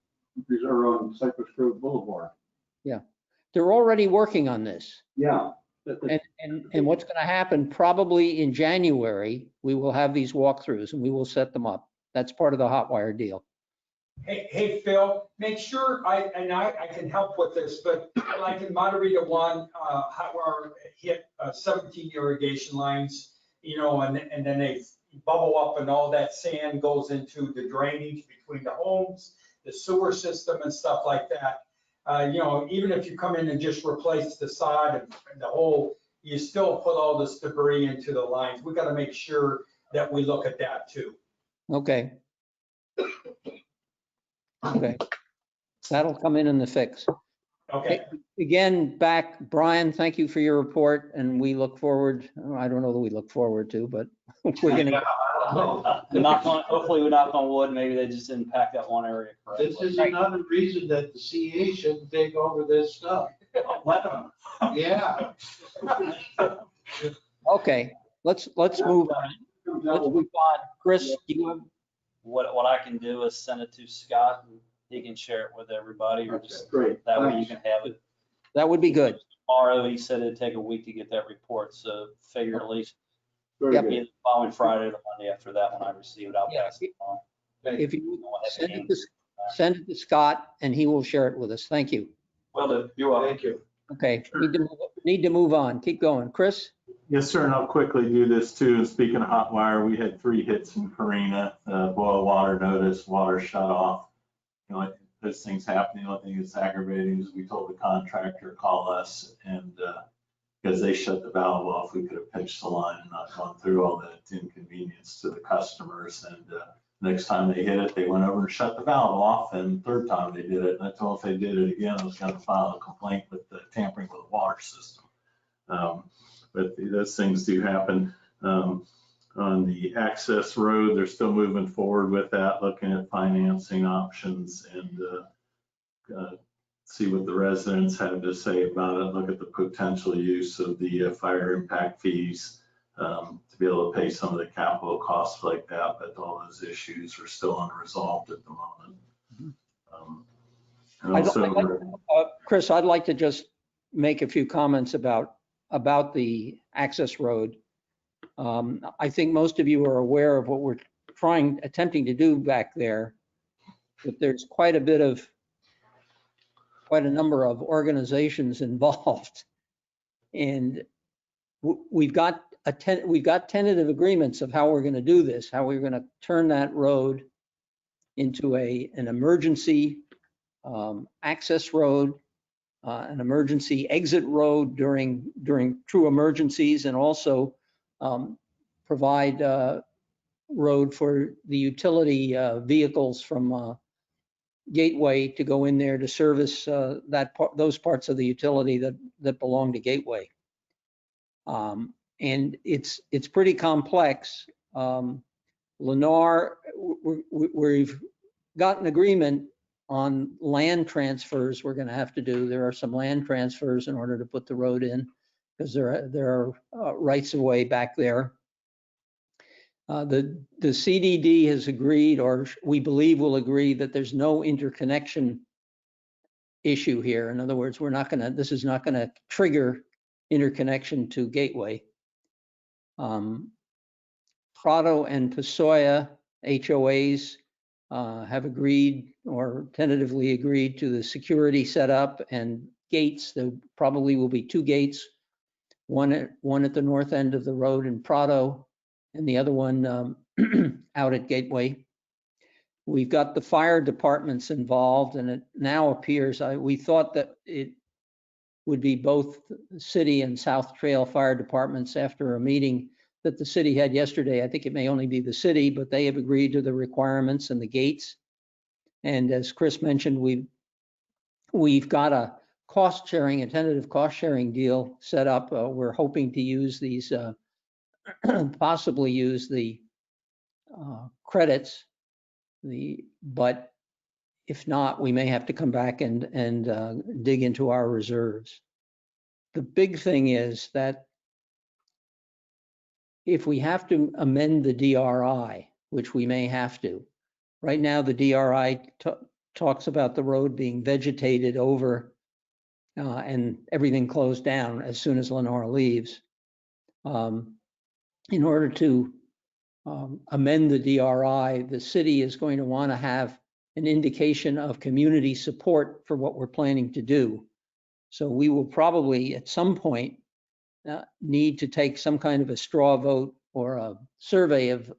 These are on Cypress Grove Boulevard. they're already working on this. Yeah. And what's going to happen, probably in January, we will have these walkthroughs and we will set them up. That's part of the hot wire deal. Hey, Phil, make sure I can help with this, but like in Moderita 1, hot wire hit 17 irrigation lines, and then they bubble up and all that sand goes into the drainage between the homes, the sewer system and stuff like that. Even if you come in and just replace the sod and the hole, you still put all this debris into the lines. We got to make sure that we look at that too. Okay. Okay. That'll come in the fix. Okay. Again, Brian, thank you for your report, and we look forward, I don't know that we look forward to, but we're gonna. Hopefully we knock on wood, maybe they just didn't pack that one area correctly. This is another reason that the CA shouldn't take over this stuff. Let them. Yeah. Okay, let's move on. Let's move on. Chris, do you have? What I can do is send it to Scott and he can share it with everybody, or just Great. that way you can have it. That would be good. Tomorrow, he said it'd take a week to get that report, so figure at least Very Yep. good. the following Friday or the Monday after that when I receive it, I'll Yeah. pass it on. If you send it to Scott and he will share it with us. Thank you. Well, do. You're welcome. Thank you. Okay, need to move on. Keep going. Chris? Yes, sir, and I'll quickly do this too. And speaking of hot wire, we had 3 hits in Carina, boil water notice, water shut off. Those things happening. The only thing that's aggravating is we told the contractor, call us, and because they shut the valve off, we could have pitched the line and not gone through all that inconvenience to the customers. And next time they hit it, they went over and shut the valve off, and third time they did it, and I told them if they did it again, I was going to file a complaint with the tampering with the water system. But those things do happen. On the access road, they're still moving forward with that, looking at financing options and see what the residents have to say about it. Look at the potential use of the fire impact fees to be able to pay some of the capital costs like that. But all those issues are still unresolved at the moment. And also, Chris, I'd like to just make a few comments about the access road. I think most of you are aware of what we're attempting to do back there, but there's quite a number of organizations involved. And we've got tentative agreements of how we're going to do this, how we're going to turn that road into an emergency access road, an emergency exit road during true emergencies, and also provide road for the utility vehicles from Gateway to go in there to service those parts of the utility that belong to Gateway. And it's pretty complex. Lennar, we've got an agreement on land transfers we're going to have to do. There are some land transfers in order to put the road in, because there are rights of way back there. The CDD has agreed, or we believe will agree, that there's no interconnection issue here. In other words, this is not gonna trigger interconnection to Gateway. Prado and Pasoya HOAs have agreed, or tentatively agreed, to the security setup and gates. There probably will be 2 gates, one at the north end of the road in Prado, and the other one out at Gateway. We've got the fire departments involved, and it now appears, we thought that it would be both city and South Trail fire departments after a meeting that the city had yesterday. I think it may only be the city, but they have agreed to the requirements and the gates. And as Chris mentioned, we've got a cost sharing, a tentative cost sharing deal set up. We're hoping to use these, possibly use the credits. But if not, we may have to come back and dig into our reserves. The big thing is that if we have to amend the DRI, which we may have to, right now the DRI talks about the road being vegetated over and everything closed down as soon as Lenore leaves. In order to amend the DRI, the city is going to want to have an indication of community support for what we're planning to do. So we will probably at some point need to take some kind of a straw vote or a survey of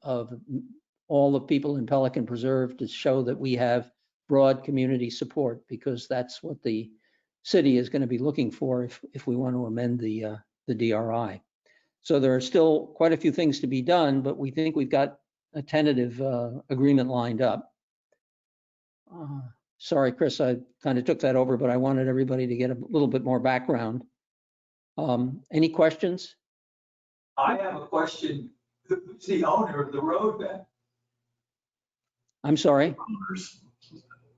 all the people in Pelican Preserve to show that we have broad community support, because that's what the city is going to be looking for if we want to amend the DRI. So there are still quite a few things to be done, but we think we've got a tentative agreement lined up. Sorry, Chris, I kind of took that over, but I wanted everybody to get a little bit more background. Any questions? I have a question. Who's the owner of the road then? I'm sorry?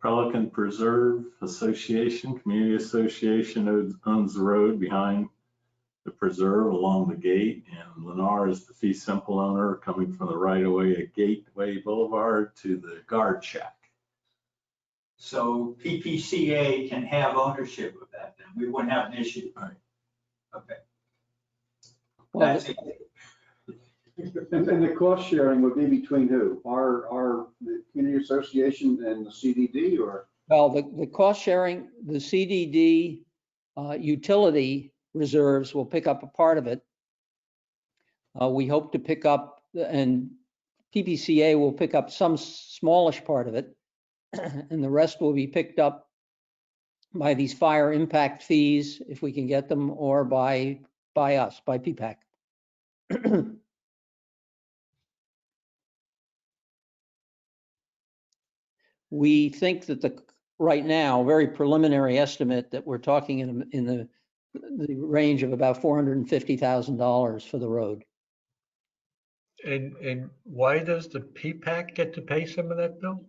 Pelican Preserve Association, Community Association owns the road behind the preserve along the gate, and Lennar is the fee simple owner coming from the right of way at Gateway Boulevard to the guard shack. So PPCA can have ownership of that, then we wouldn't have an issue. Right. Okay. Well, That's it. And the cost sharing would be between who? The community association and the CDD, or? well, the cost sharing, the CDD utility reserves will pick up a part of it. We hope to pick up, and PPCA will pick up some smallish part of it, and the rest will be picked up by these fire impact fees, if we can get them, or by us, by PPAC. We think that right now, very preliminary estimate that we're talking in the range of about $450,000 for the road. And why does the PPAC get to pay some of that bill?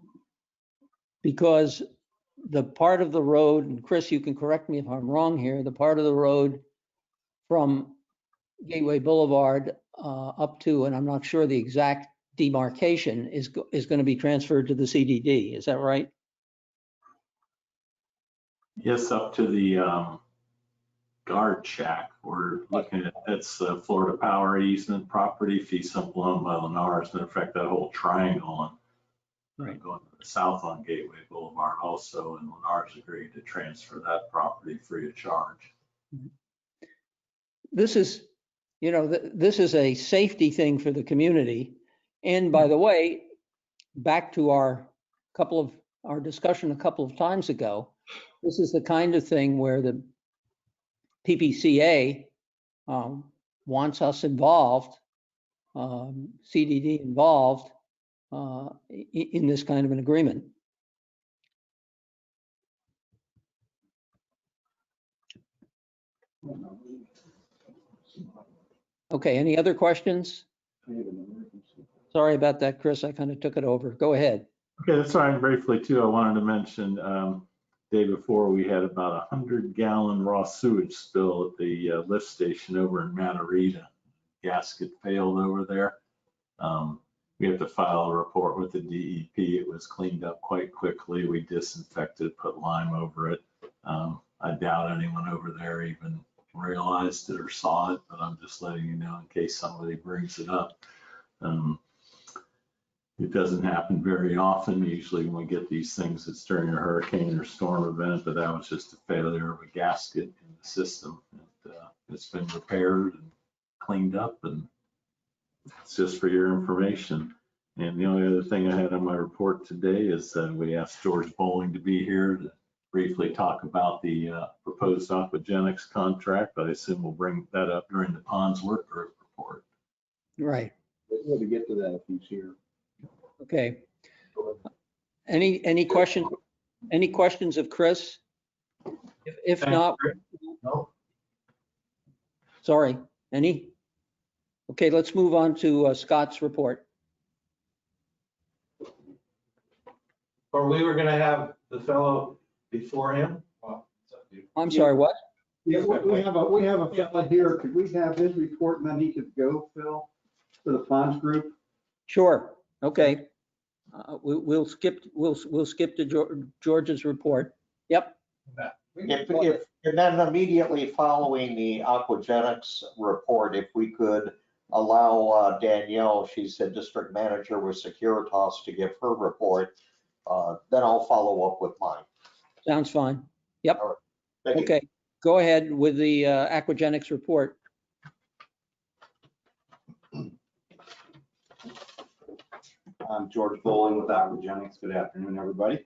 Because the part of the road, and Chris, you can correct me if I'm wrong here, the part of the road from Gateway Boulevard up to, and I'm not sure the exact demarcation, is going to be transferred to the CDD. Is that right? Yes, up to the guard shack. We're looking at, that's Florida Power easement property, fee simple owned by Lennar. As a matter of fact, that whole triangle on Right. going south on Gateway Boulevard also, and Lennar's agreed to transfer that property free of charge. This is, this is a safety thing for the community. And by the way, back to our discussion a couple of times ago, this is the kind of thing where the PPCA wants us involved, CDD involved in this kind of an agreement. Okay, any other questions? Sorry about that, Chris. I kind of took it over. Go ahead. Okay, that's fine. Briefly too, I wanted to mention day before we had about 100-gallon raw sewage spill at the lift station over in Matarita. Gasket failed over there. We have to file a report with the DEP. It was cleaned up quite quickly. We disinfected, put lime over it. I doubt anyone over there even realized it or saw it, but I'm just letting you know in case somebody brings it up. It doesn't happen very often. Usually when we get these things, it's during a hurricane or storm event, but that was just a failure of a gasket in the system. It's been repaired and cleaned up, and it's just for your information. And the only other thing I had on my report today is we asked George Bowling to be here to briefly talk about the proposed aquagenics contract, but I assume we'll bring that up during the ponds work group report. Right. We'll to get to that if he's here. Okay. Any questions? Any questions of Chris? If not, No. sorry, any? Okay, let's move on to Scott's report. Or we were gonna have the fellow before him? Well, it's up to you. I'm sorry, what? Yeah, we have a fellow here. Could we have his report and then he could go, Phil, for the ponds group? Sure, okay. We'll skip to George's report. Yep. And then immediately following the aquagenics report, if we could allow Danielle, she's a district manager with Securitas, to give her report, then I'll follow up with mine. Sounds fine. Yep. All right. Thank you. Okay, go ahead with the aquagenics report. I'm George Bowling with Aquagenics. Good afternoon, everybody.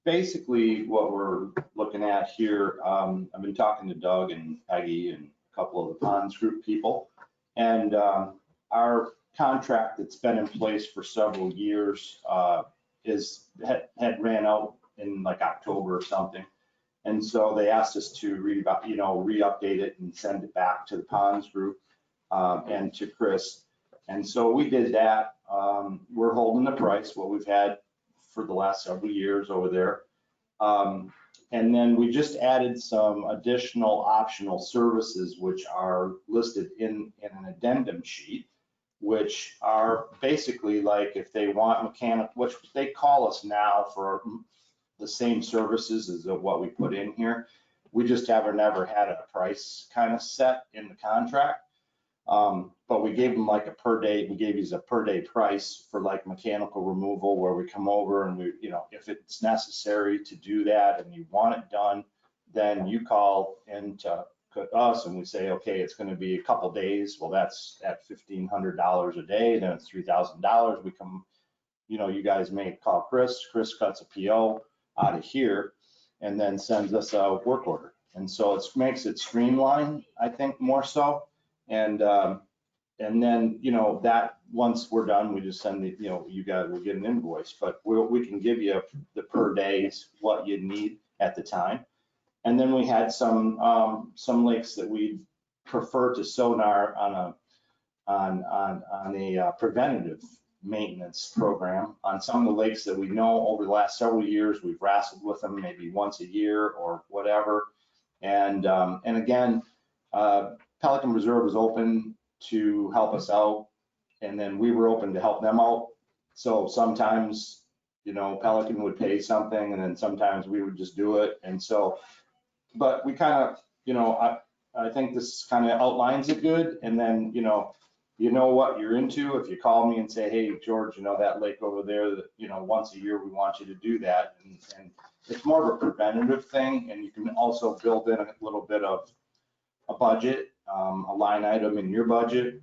Basically, what we're looking at here, I've been talking to Doug and Peggy and a couple of the ponds group people, and our contract that's been in place for several years had ran out in like October or something, and so they asked us to re-update it and send it back to the ponds group and to Chris. And so we did that. We're holding the price, what we've had for the last several years over there. And then we just added some additional optional services, which are listed in an addendum sheet, which are basically like if they want mechanic, which they call us now for the same services as what we put in here. We just never had a price kind of set in the contract. But we gave them like a per day, we gave you a per day price for like mechanical removal, where we come over and we, if it's necessary to do that and you want it done, then you call into us and we say, okay, it's going to be a couple days. Well, that's at $1,500 a day. Then it's $3,000. We come, you guys may call Chris. Chris cuts a PO out of here and then sends us a work order. And so it makes it streamlined, I think, more so. And then, that once we're done, we just send you guys will get an invoice, but we can give you the per days, what you need at the time. And then we had some lakes that we prefer to sonar on a preventative maintenance program. On some of the lakes that we know over the last several years, we've wrestled with them maybe once a year or whatever. And again, Pelican Reserve was open to help us out, and then we were open to help them out. So sometimes, Pelican would pay something, and then sometimes we would just do it. And so, but we kind of, I think this kind of outlines it good. And then, you know what you're into. If you call me and say, hey, George, that lake over there, that, once a year we want you to do that. And it's more of a preventative thing. And you can also build in a little bit of a budget, a line item in your budget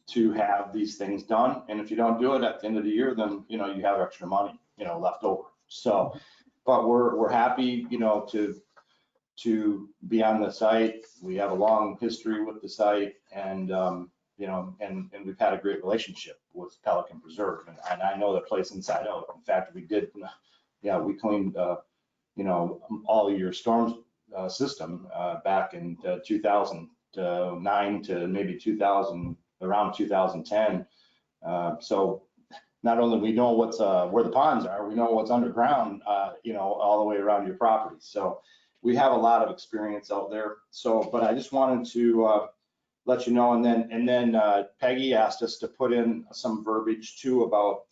to have these things done. And if you don't do it at the end of the year, then, you have extra money, left over. So, but we're happy, to be on the site. We have a long history with the site, and, and we've had a great relationship with Pelican Preserve. And I know the place inside out. In fact, we cleaned, all of your storm system back in 2009 to maybe around 2010. So not only we know what's where the ponds are, we know what's underground, all the way around your property. So we have a lot of experience out there. So, but I just wanted to let you know. And then Peggy asked us to put in some verbiage too about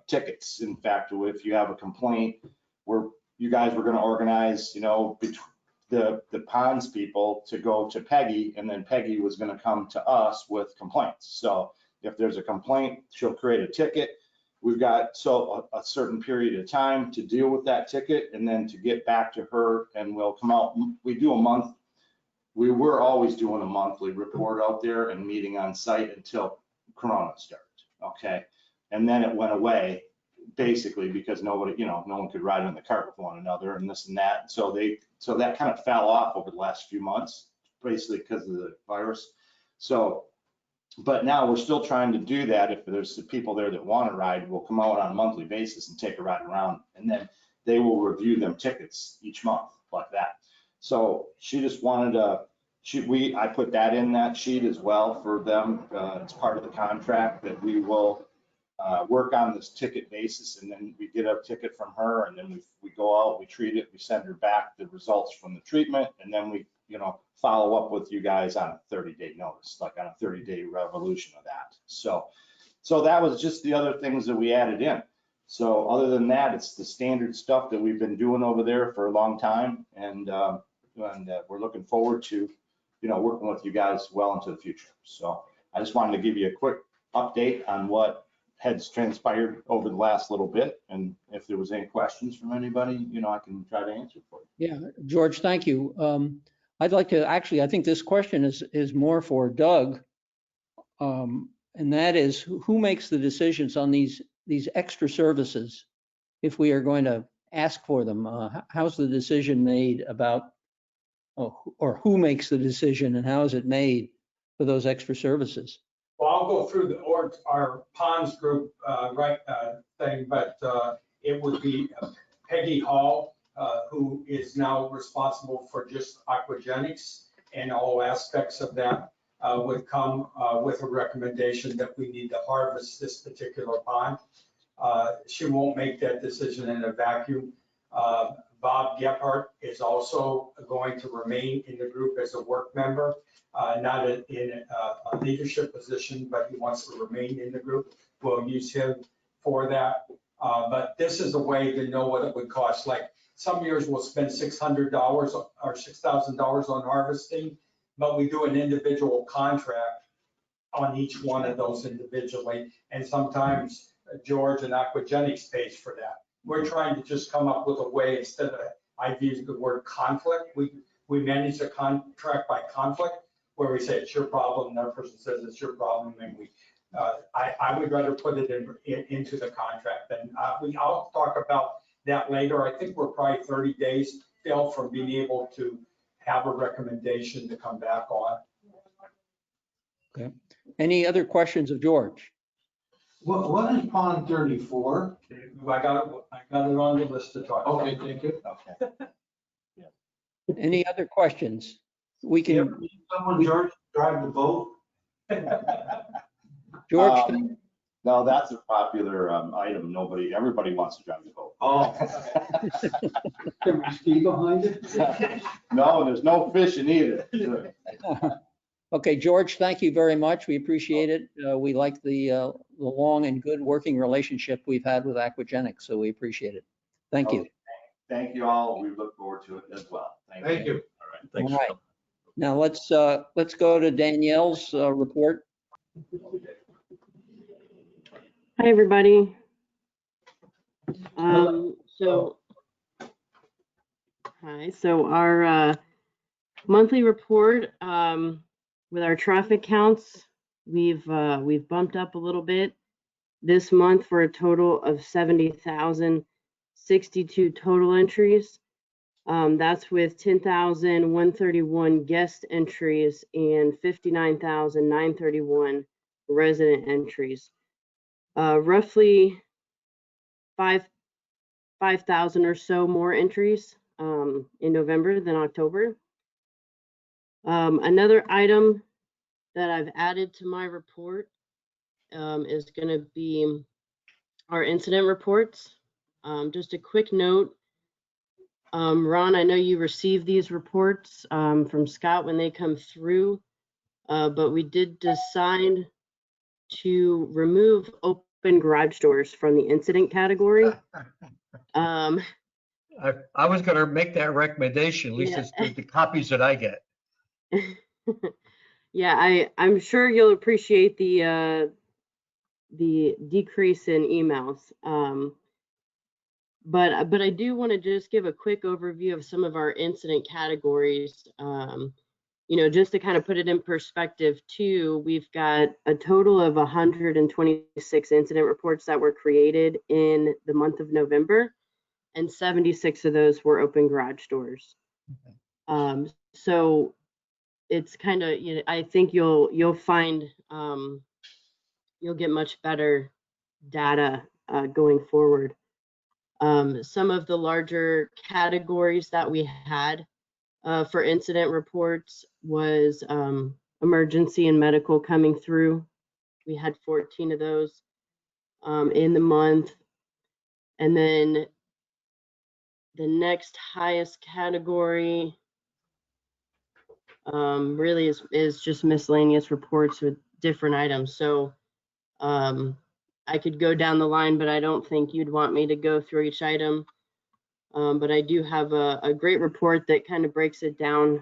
tickets. In fact, if you have a complaint, you guys were going to organize, the ponds people to go to Peggy, and then Peggy was going to come to us with complaints. So if there's a complaint, she'll create a ticket. We've got a certain period of time to deal with that ticket, and then to get back to her, and we'll come out. We do a month. We were always doing a monthly report out there and meeting on site until Corona started, okay? And then it went away basically because nobody, no one could ride in the cart with one another and this and that. So that kind of fell off over the last few months, basically because of the virus. So, but now we're still trying to do that. If there's the people there that want to ride, we'll come out on a monthly basis and take a ride around, and then they will review them tickets each month like that. So she just wanted to, I put that in that sheet as well for them. It's part of the contract that we will work on this ticket basis, and then we get a ticket from her, and then we go out, we treat it, we send her back the results from the treatment, and then we, follow up with you guys on a 30-day notice, like on a 30-day revolution of that. So that was just the other things that we added in. So other than that, it's the standard stuff that we've been doing over there for a long time, and we're looking forward to, working with you guys well into the future. So I just wanted to give you a quick update on what has transpired over the last little bit, and if there was any questions from anybody, I can try to answer for you. Yeah, George, thank you. I'd like to actually, I think this question is more for Doug, and that is who makes the decisions on these extra services if we are going to ask for them? How's the decision made about, or who makes the decision and how is it made for those extra services? Well, I'll go through our ponds group thing, but it would be Peggy Hall, who is now responsible for just aquagenics and all aspects of that, would come with a recommendation that we need to harvest this particular pond. She won't make that decision in a vacuum. Bob Gephardt is also going to remain in the group as a work member, not in a leadership position, but he wants to remain in the group. We'll use him for that. But this is a way to know what it would cost. Like some years we'll spend $600 or $6,000 on harvesting, but we do an individual contract on each one of those individually. And sometimes George and Aquagenics pays for that. We're trying to just come up with a way, instead of, I've used the word conflict, we manage the contract by conflict, where we say it's your problem, and that person says it's your problem, and we, I would rather put it into the contract. And I'll talk about that later. I think we're probably 30 days, Phil, from being able to have a recommendation to come back on. Okay. Any other questions of George? What is pond 34? I got it on the list to talk about. Okay, thank you. Okay. Any other questions? We can, Someone, George, drive the boat? George, No, that's a popular item. Everybody wants to drive the boat. Oh. Can we ski behind it? No, there's no fishing either. okay, George, thank you very much. We appreciate it. We like the long and good working relationship we've had with Aquagenics, so we appreciate it. Thank you. Okay. Thank you all. We look forward to it as well. Thank you. All right, thanks. All right. Now let's go to Danielle's report. Hi, everybody. So our monthly report with our traffic counts, we've bumped up a little bit this month for a total of 70,062 total entries. That's with 10,131 guest entries and 59,931 resident entries. Roughly 5,000 or so more entries in November than October. Another item that I've added to my report is going to be our incident reports. Just a quick note, Ron, I know you received these reports from Scott when they come through, but we did decide to remove open garage doors from the incident category. I was going to make that recommendation, at least Yeah. it's the copies that I get. Yeah, I'm sure you'll appreciate the decrease in emails. But I do want to just give a quick overview of some of our incident categories. just to kind of put it in perspective too, we've got a total of 126 incident reports that were created in the month of November, and 76 of those were open garage doors. So it's kind of, I think you'll find you'll get much better data going forward. Some of the larger categories that we had for incident reports was emergency and medical coming through. We had 14 of those in the month. And then the next highest category really is just miscellaneous reports with different items. So I could go down the line, but I don't think you'd want me to go through each item. But I do have a great report that kind of breaks it down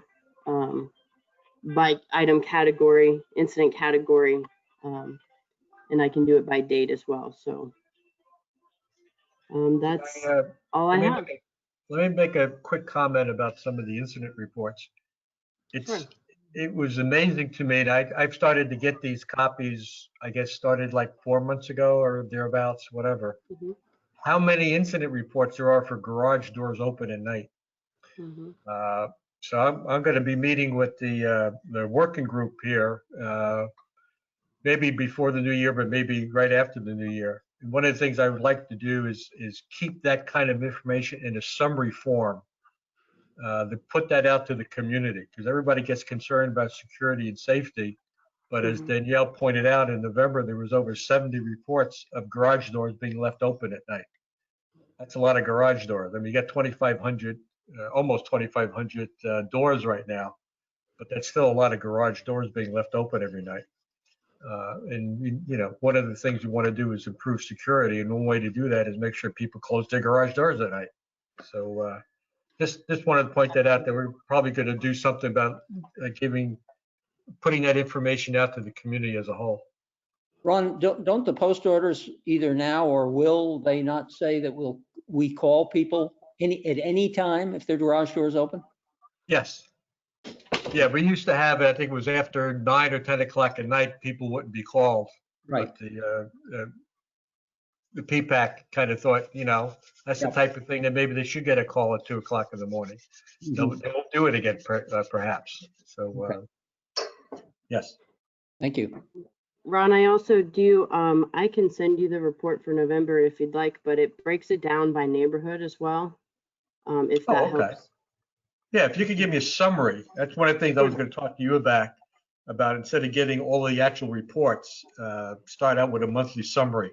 by item category, incident category, and I can do it by date as well. So that's all I have. Let me make a quick comment about some of the incident reports. Sure. It was amazing to me. And I've started to get these copies, I guess, started like 4 months ago or thereabouts, whatever. Mm-hmm. How many incident reports there are for garage doors open at night. Mm-hmm. So I'm going to be meeting with the working group here, maybe before the new year, but maybe right after the new year. And one of the things I would like to do is keep that kind of information in a summary form, to put that out to the community, because everybody gets concerned about security and safety. But as Danielle pointed out, in November, there was over 70 reports of garage doors being left open at night. That's a lot of garage doors. I mean, you got 2,500, almost 2,500 doors right now, but that's still a lot of garage doors being left open every night. And one of the things you want to do is improve security, and one way to do that is make sure people close their garage doors at night. So just wanted to point that out, that we're probably going to do something about putting that information out to the community as a whole. Ron, don't the post orders either now or will they not say that we call people at any time if their garage door is open? Yes. Yeah, we used to have it, I think it was after 9 or 10 o'clock at night, people wouldn't be called. Right. But the PPAC kind of thought, that's the type of thing that maybe they should get a call at 2 o'clock in the morning. They won't do it again, perhaps. So, yes. Thank you. Ron, I also do, I can send you the report for November if you'd like, but it breaks it down by neighborhood as well, if that helps. Yeah, if you could give me a summary, that's one of the things I was going to talk to you about instead of getting all the actual reports, start out with a monthly summary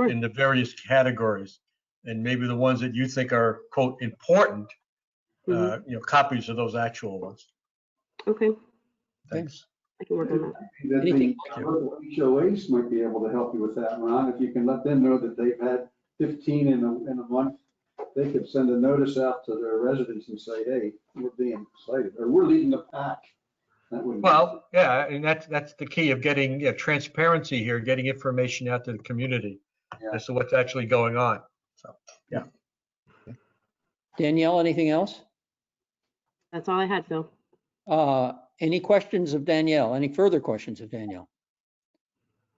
in the various categories, and maybe the ones that you think are, quote, important, copies of those actual ones. Okay. Thanks. I can work on that. The local HOAs might be able to help you with that, Ron. If you can let them know that they've had 15 in a month, they could send a notice out to their residents and say, hey, we're being cited, or we're leading the pack. Well, yeah, and that's the key of getting transparency here, getting information out to the community as to what's actually going on. So, yeah. Danielle, anything else? That's all I had, Phil. Any questions of Danielle? Any further questions of Danielle?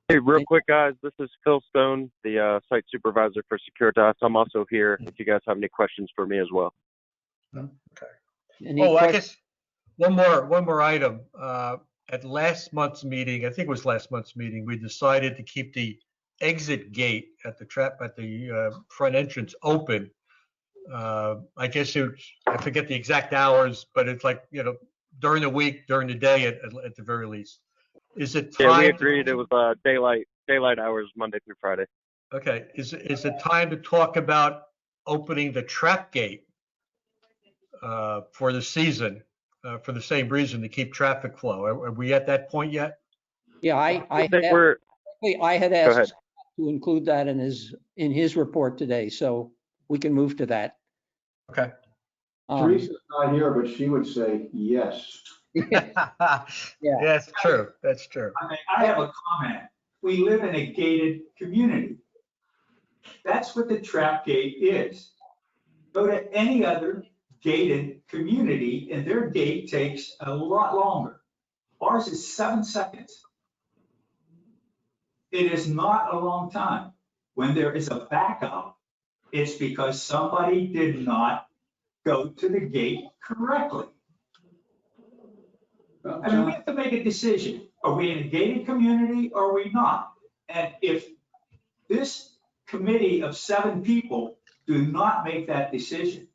Hey, real quick, guys. This is Phil Stone, the site supervisor for Securitas. I'm also here if you guys have any questions for me as well. Okay. I guess one more item. At last month's meeting, I think it was last month's meeting, we decided to keep the exit gate at the front entrance open. I guess I forget the exact hours, but it's like, during the week, during the day at the very least. Is it time? Yeah, we agreed it was daylight hours, Monday through Friday. Okay. Is it time to talk about opening the trap gate for the season for the same reason, to keep traffic flow? Are we at that point yet? Yeah, I had asked to include that in his report today, so we can move to that. Okay. Teresa's not here, but she would say yes. Yeah, that's true. That's true. I mean, I have a comment. We live in a gated community. That's what the trap gate is. Go to any other gated community and their gate takes a lot longer. Ours is 7 seconds. It is not a long time. When there is a backup, it's because somebody did not go to the gate correctly. I mean, we have to make a decision. Are we in a gated community or are we not? And if this committee of 7 people do not make that decision,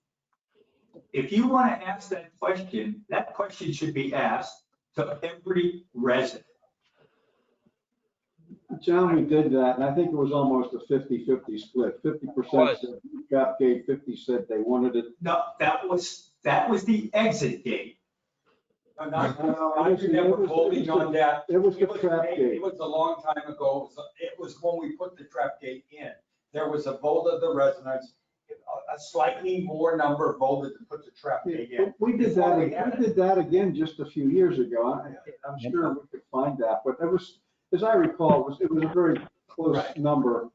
if you want to ask that question should be asked to every resident. John, we did that, and I think it was almost a 50-50 split. 50% said trap gate, 50 said they wanted it. No, that was the exit gate. I remember voting on that. It was the trap gate. It was a long time ago. It was when we put the trap gate in. There was a vote of the residents. A slightly more number voted to put the trap gate in. We did that again just a few years ago. I'm sure we could find that, but it was, as I recall, it was a very close number.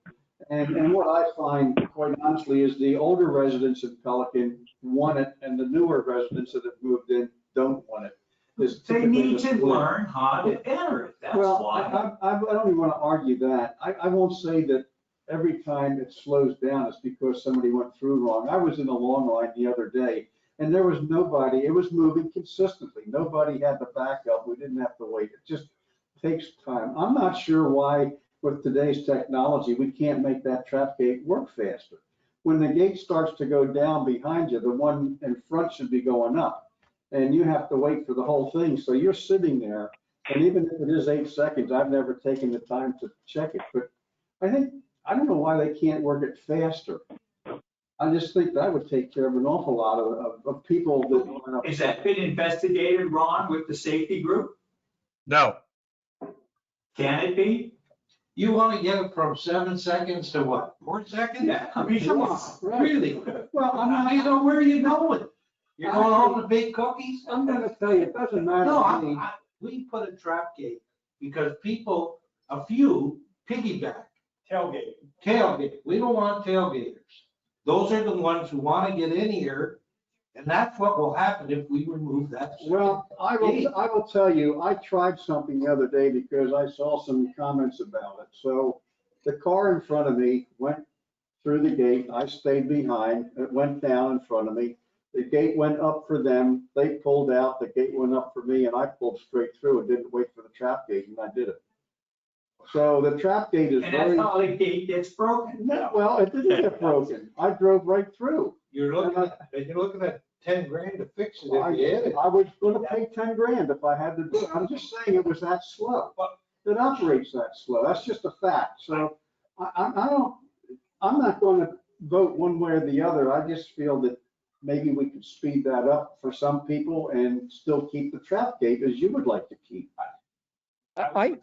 And what I find, quite honestly, is the older residents in Pelican want it, and the newer residents that have moved in don't want it. They need to learn how to enter it. That's why. I don't even want to argue that. I won't say that every time it slows down, it's because somebody went through wrong. I was in a long line the other day, and there was nobody. It was moving consistently. Nobody had the backup. We didn't have to wait. It just takes time. I'm not sure why, with today's technology, we can't make that trap gate work faster. When the gate starts to go down behind you, the one in front should be going up, and you have to wait for the whole thing. So you're sitting there, and even if it is 8 seconds, I've never taken the time to check it, but I don't know why they can't work it faster. I just think that would take care of an awful lot of people that. Has that been investigated, Ron, with the safety group? No. Can it be? You want to get it from 7 seconds to what, 4 seconds? Yeah, I mean, come on. Really? Well, I know where you're going. You're going home to bake cookies? I'm going to tell you, it doesn't matter to me. No, we put a trap gate because people, a few piggyback. Tailgate. We don't want tailgaters. Those are the ones who want to get in here, and that's what will happen if we remove that. Well, I will tell you, I tried something the other day because I saw some comments about it. So the car in front of me went through the gate. I stayed behind. It went down in front of me. The gate went up for them. They pulled out. The gate went up for me, and I pulled straight through and didn't wait for the trap gate, and I did it. So the trap gate is and that's how the gate gets broken. No, well, it didn't get broken. I drove right through. You're looking at 10 grand to fix it if you had it. I was going to pay 10 grand if I had to do it. I'm just saying it was that slow. It operates that slow. That's just a fact. So I'm not going to vote one way or the other. I just feel that maybe we could speed that up for some people and still keep the trap gate as you would like to keep. A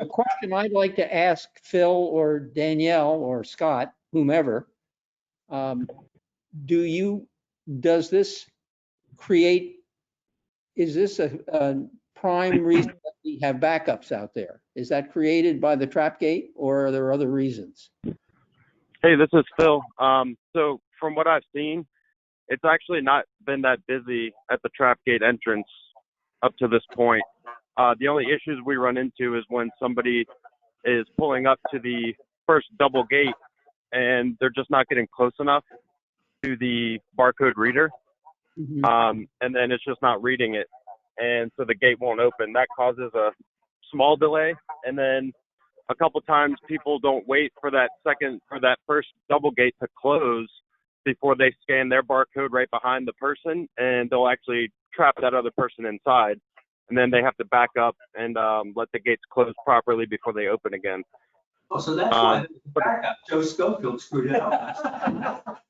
question I'd like to ask Phil or Danielle or Scott, whomever, does this create, is this a prime reason that we have backups out there? Is that created by the trap gate or are there other reasons? Hey, this is Phil. So from what I've seen, it's actually not been that busy at the trap gate entrance up to this point. The only issues we run into is when somebody is pulling up to the first double gate and they're just not getting close enough to the barcode reader. And then it's just not reading it. And so the gate won't open. That causes a small delay. And then a couple times people don't wait for that first double gate to close before they scan their barcode right behind the person, and they'll actually trap that other person inside. And then they have to back up and let the gates close properly before they open again. Oh, so that's why the backup, Joe Schofield screwed it up.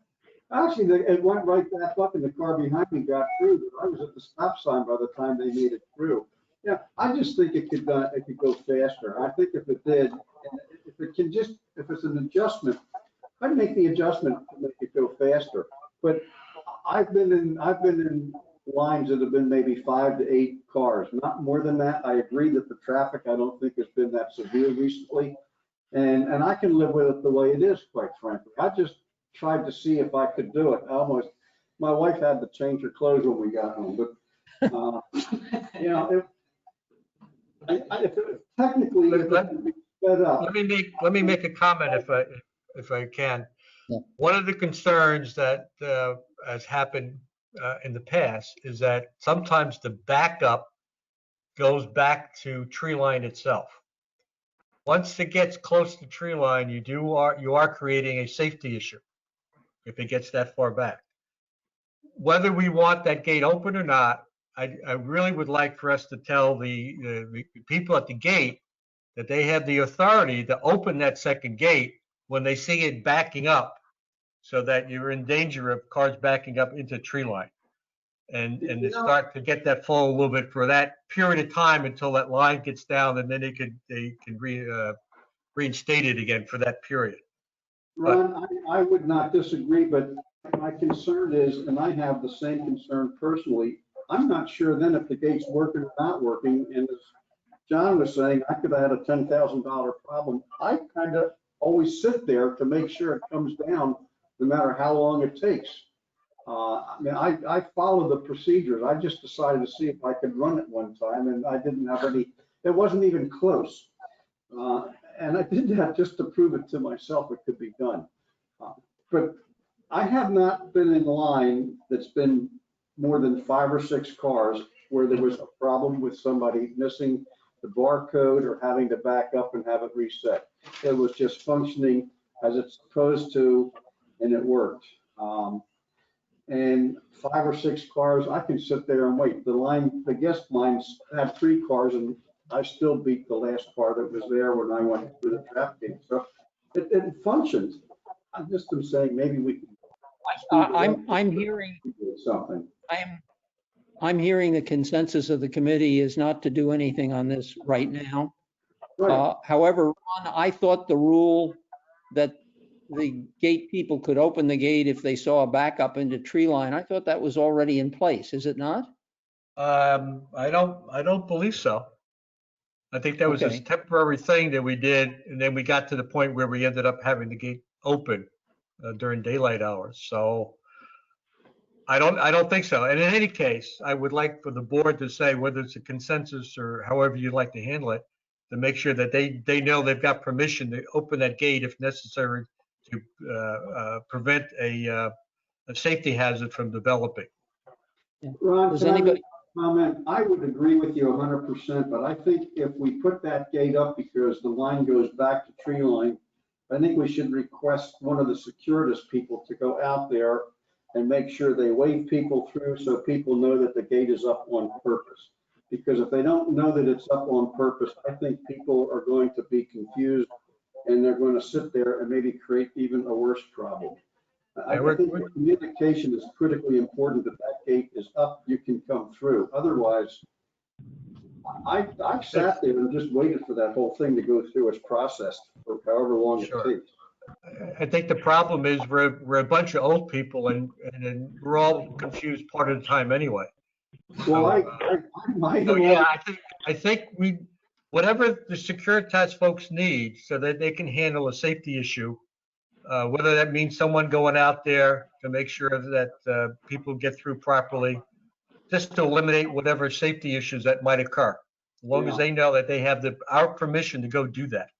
Actually, it went right back up and the car behind me got through. But I was at the stop sign by the time they made it through. Yeah, I just think it could go faster. I think if it did, if it's an adjustment, I'd make the adjustment to make it go faster. But I've been in lines that have been maybe 5 to 8 cars, not more than that. I agree that the traffic, I don't think has been that severe recently. And I can live with it the way it is, quite frankly. I just tried to see if I could do it. my wife had to change her clothes when we got home, but, you know, technically, if it could be sped up. Let me make a comment if I can. Yeah. One of the concerns that has happened in the past is that sometimes the backup goes back to tree line itself. Once it gets close to tree line, you are creating a safety issue if it gets that far back. Whether we want that gate open or not, I really would like for us to tell the people at the gate that they have the authority to open that second gate when they see it backing up, so that you're in danger of cars backing up into tree line. And to start to get that flow a little bit for that period of time until that line gets down, and then they can reinstate it again for that period. Ron, I would not disagree, but my concern is, and I have the same concern personally, I'm not sure then if the gate's working or not working. And as John was saying, I could have had a $10,000 problem. I kind of always sit there to make sure it comes down no matter how long it takes. I mean, I follow the procedures. I just decided to see if I could run it one time, and I didn't have any, it wasn't even close. And I did that just to prove it to myself it could be done. But I have not been in line that's been more than 5 or 6 cars where there was a problem with somebody missing the barcode or having to back up and have it reset. It was just functioning as it's supposed to, and it worked. And 5 or 6 cars, I can sit there and wait. The guest lines had 3 cars, and I still beat the last car that was there when I went through the traffic gate. So it functioned. I'm just saying maybe we can. I'm hearing something. I'm hearing the consensus of the committee is not to do anything on this right now. Right. However, Ron, I thought the rule that the gate people could open the gate if they saw a backup into tree line, I thought that was already in place. Is it not? I don't believe so. I think that was a Okay. temporary thing that we did, and then we got to the point where we ended up having the gate open during daylight hours. So I don't think so. And in any case, I would like for the board to say whether it's a consensus or however you'd like to handle it, to make sure that they know they've got permission to open that gate if necessary to prevent a safety hazard from developing. Ron, Does can I make anybody? a comment? I would agree with you 100%, but I think if we put that gate up because the line goes back to tree line, I think we should request one of the Securitas people to go out there and make sure they wave people through so people know that the gate is up on purpose. Because if they don't know that it's up on purpose, I think people are going to be confused and they're going to sit there and maybe create even a worse problem. I think the communication is critically important, that gate is up, you can come through. Otherwise, I sat there and just waited for that whole thing to go through its process for however long it takes. I think the problem is we're a bunch of old people and we're all confused part of the time anyway. Well, so yeah, I think whatever the Securitas folks need so that they can handle a safety issue, whether that means someone going out there to make sure that people get through properly, just to eliminate whatever safety issues that might occur, as long as they know that they have our permission to go do that.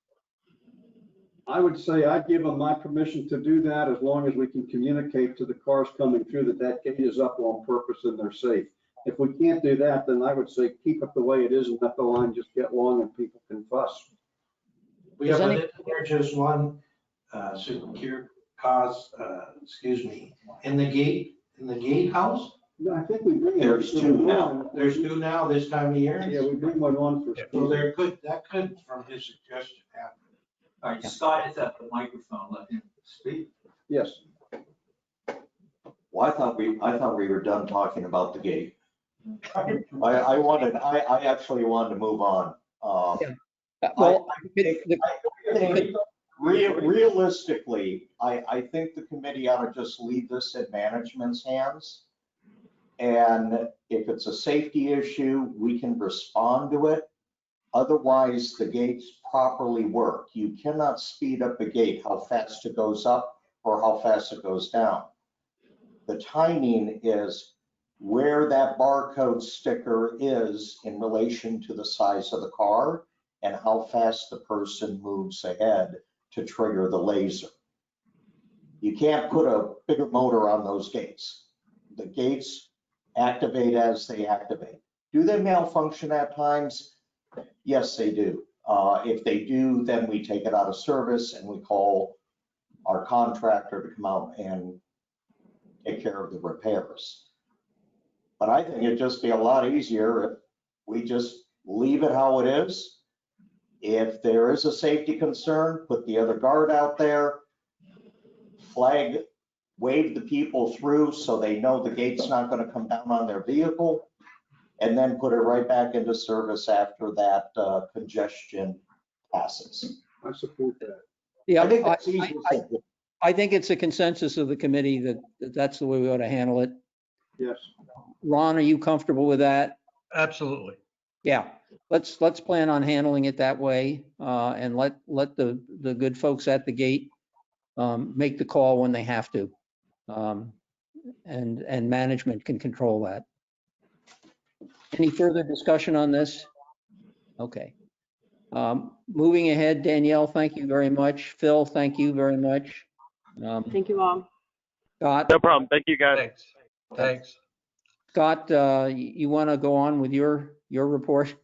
I would say I'd give them my permission to do that as long as we can communicate to the cars coming through that gate is up on purpose and they're safe. If we can't do that, then I would say keep it the way it is and let the line just get long and people can fuss. We have just one secure cause, in the gatehouse. No, I think we bring There's 2 now. There's 2 now this time of year. Yeah, we bring one on for. So that could, from his suggestion, happen. All right, Scott is at the microphone, let him speak. Yes. Well, I thought we were done talking about the gate. I actually wanted to move on. Well, realistically, I think the committee ought to just leave this in management's hands. And if it's a safety issue, we can respond to it. Otherwise, the gates properly work. You cannot speed up a gate how fast it goes up or how fast it goes down. The timing is where that barcode sticker is in relation to the size of the car and how fast the person moves ahead to trigger the laser. You can't put a bigger motor on those gates. The gates activate as they activate. Do they malfunction at times? Yes, they do. If they do, then we take it out of service and we call our contractor to come out and take care of the repairs. But I think it'd just be a lot easier if we just leave it how it is. If there is a safety concern, put the other guard out there, flag, wave the people through so they know the gate's not going to come down on their vehicle, and then put it right back into service after that congestion passes. I support that. Yeah, I think that's easy. I think it's a consensus of the committee that that's the way we ought to handle it. Yes. Ron, are you comfortable with that? Absolutely. Yeah, let's plan on handling it that way, and let the good folks at the gate make the call when they have to. And management can control that. Any further discussion on this? Okay. Moving ahead, Danielle, thank you very much. Phil, thank you very much. Thank you all. Scott, No problem. Thank you, guys. Thanks. Thanks. Scott, you want to go on with your report?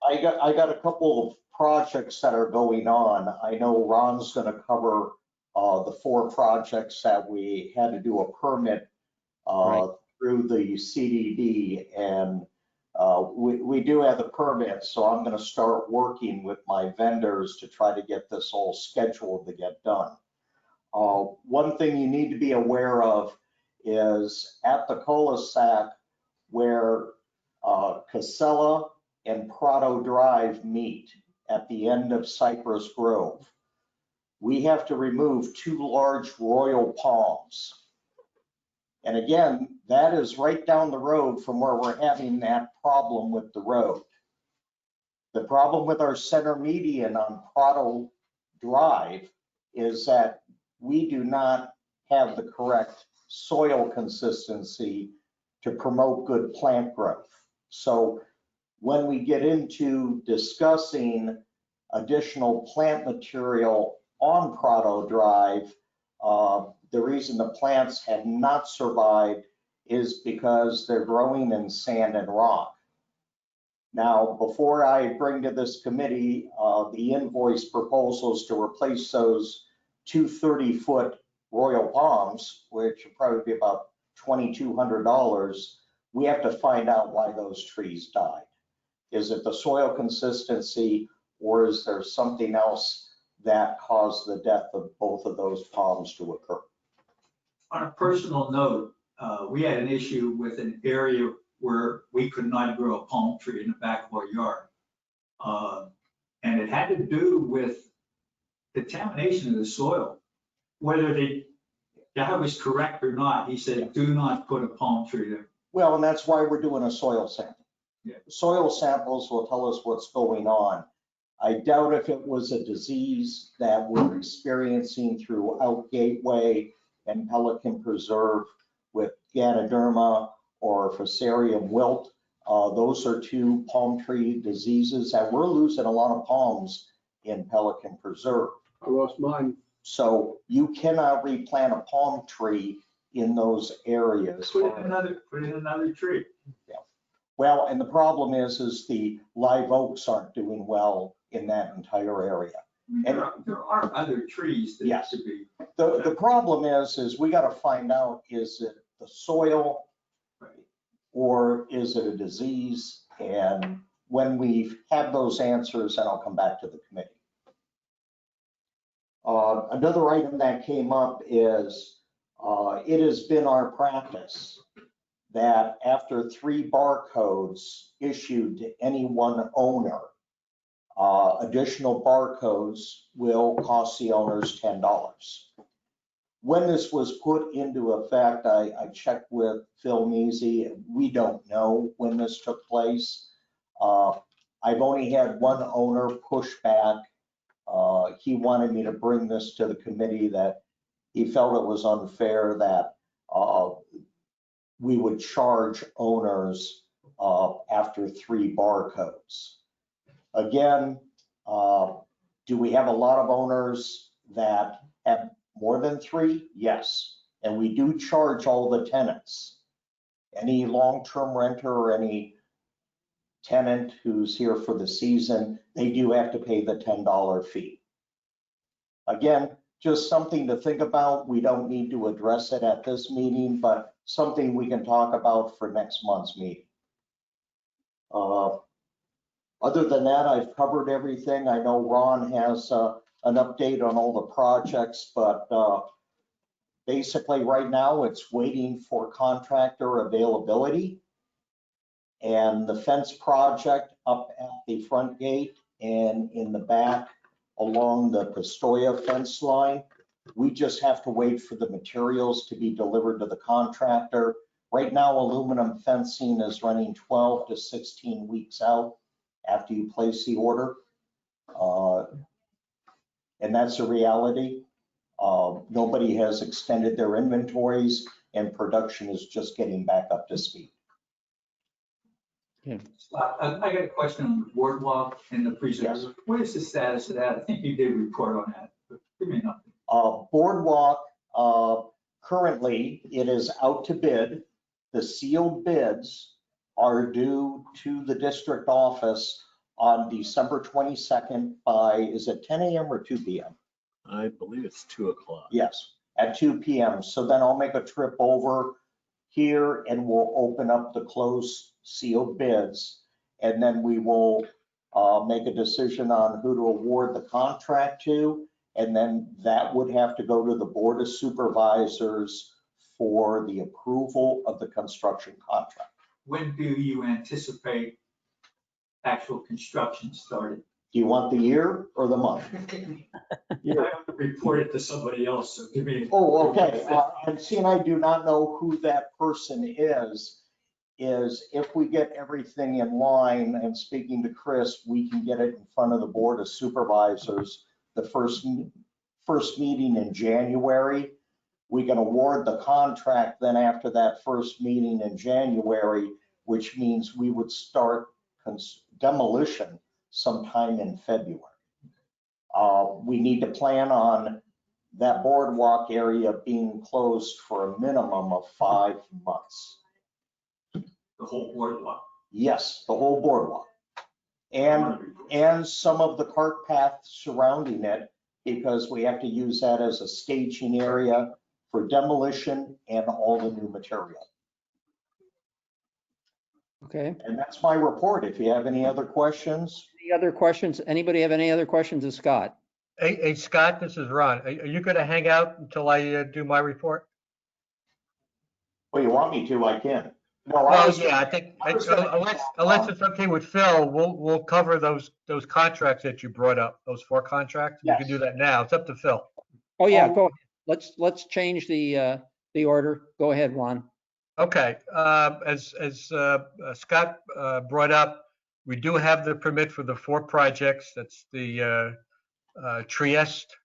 I got a couple of projects that are going on. I know Ron's going to cover the 4 projects that we had to do a permit Right. through the CDD, and we do have the permit, so I'm going to start working with my vendors to try to get this all scheduled to get done. One thing you need to be aware of is at the cul-de-sac where Casella and Prado Drive meet at the end of Cypress Grove, we have to remove 2 large royal palms. And again, that is right down the road from where we're having that problem with the road. The problem with our center median on Prado Drive is that we do not have the correct soil consistency to promote good plant growth. So when we get into discussing additional plant material on Prado Drive, the reason the plants have not survived is because they're growing in sand and rock. Now, before I bring to this committee the invoice proposals to replace those 2 30-foot royal palms, which will probably be about $2,200, we have to find out why those trees died. Is it the soil consistency, or is there something else that caused the death of both of those palms to occur? On a personal note, we had an issue with an area where we could not grow a palm tree in the back of our yard. And it had to do with contamination of the soil. Whether the guy was correct or not, he said, do not put a palm tree there. Well, and that's why we're doing a soil sample. Yeah. Soil samples will tell us what's going on. I doubt if it was a disease that we're experiencing throughout Gateway and Pelican Preserve with Ganoderma or Fusarium wilt. Those are 2 palm tree diseases that we're losing a lot of palms in Pelican Preserve. I lost mine. So you cannot replant a palm tree in those areas. Put in another tree. Yeah. Well, and the problem is the live oaks aren't doing well in that entire area. And there are other trees that Yes. should be. The problem is we got to find out, is it the soil or is it a disease? And when we have those answers, then I'll come back to the committee. Another item that came up is it has been our practice that after 3 barcodes issued to any one owner, additional barcodes will cost the owners $10. When this was put into effect, I checked with Phil Measy. We don't know when this took place. I've only had one owner push back. He wanted me to bring this to the committee, that he felt it was unfair that we would charge owners after 3 barcodes. Again, do we have a lot of owners that have more than 3? Yes. And we do charge all the tenants. Any long-term renter or any tenant who's here for the season, they do have to pay the $10 fee. Again, just something to think about. We don't need to address it at this meeting, but something we can talk about for next month's meeting. Other than that, I've covered everything. I know Ron has an update on all the projects, but basically right now it's waiting for contractor availability. And the fence project up at the front gate and in the back along the Pistoia fence line, we just have to wait for the materials to be delivered to the contractor. Right now, aluminum fencing is running 12 to 16 weeks out after you place the order. And that's a reality. Nobody has extended their inventories and production is just getting back up to speed. I got a question on the boardwalk and the preserve. Yes. What is the status of that? I think you did report on that, but give me an update. Boardwalk, currently it is out to bid. The sealed bids are due to the district office on December 22nd by, is it 10 a.m. or 2 p.m.? I believe it's 2 o'clock. Yes, at 2 p.m. So then I'll make a trip over here and we'll open up the closed sealed bids. And then we will make a decision on who to award the contract to. And then that would have to go to the Board of Supervisors for the approval of the construction contract. When do you anticipate actual construction started? Do you want the year or the month? I have to report it to somebody else, so give me. Oh, okay. And see, and I do not know who that person is if we get everything in line and speaking to Chris, we can get it in front of the Board of Supervisors. The first meeting in January, we can award the contract then after that first meeting in January, which means we would start demolition sometime in February. We need to plan on that boardwalk area being closed for a minimum of 5 months. The whole boardwalk? Yes, the whole boardwalk. And some of the cart path surrounding it, because we have to use that as a staging area for demolition and all the new material. Okay. And that's my report. If you have any other questions. Any other questions? Anybody have any other questions of Scott? Hey, Scott, this is Ron. Are you going to hang out until I do my report? Well, you want me to, I can. No, Well, yeah, I think unless it's okay with Phil, we'll cover those contracts that you brought up, those 4 contracts. Yes. We can do that now. It's up to Phil. Oh, yeah, go ahead. Let's change the order. Go ahead, Juan. Okay, as Scott brought up, we do have the permit for the 4 projects. That's the Trieste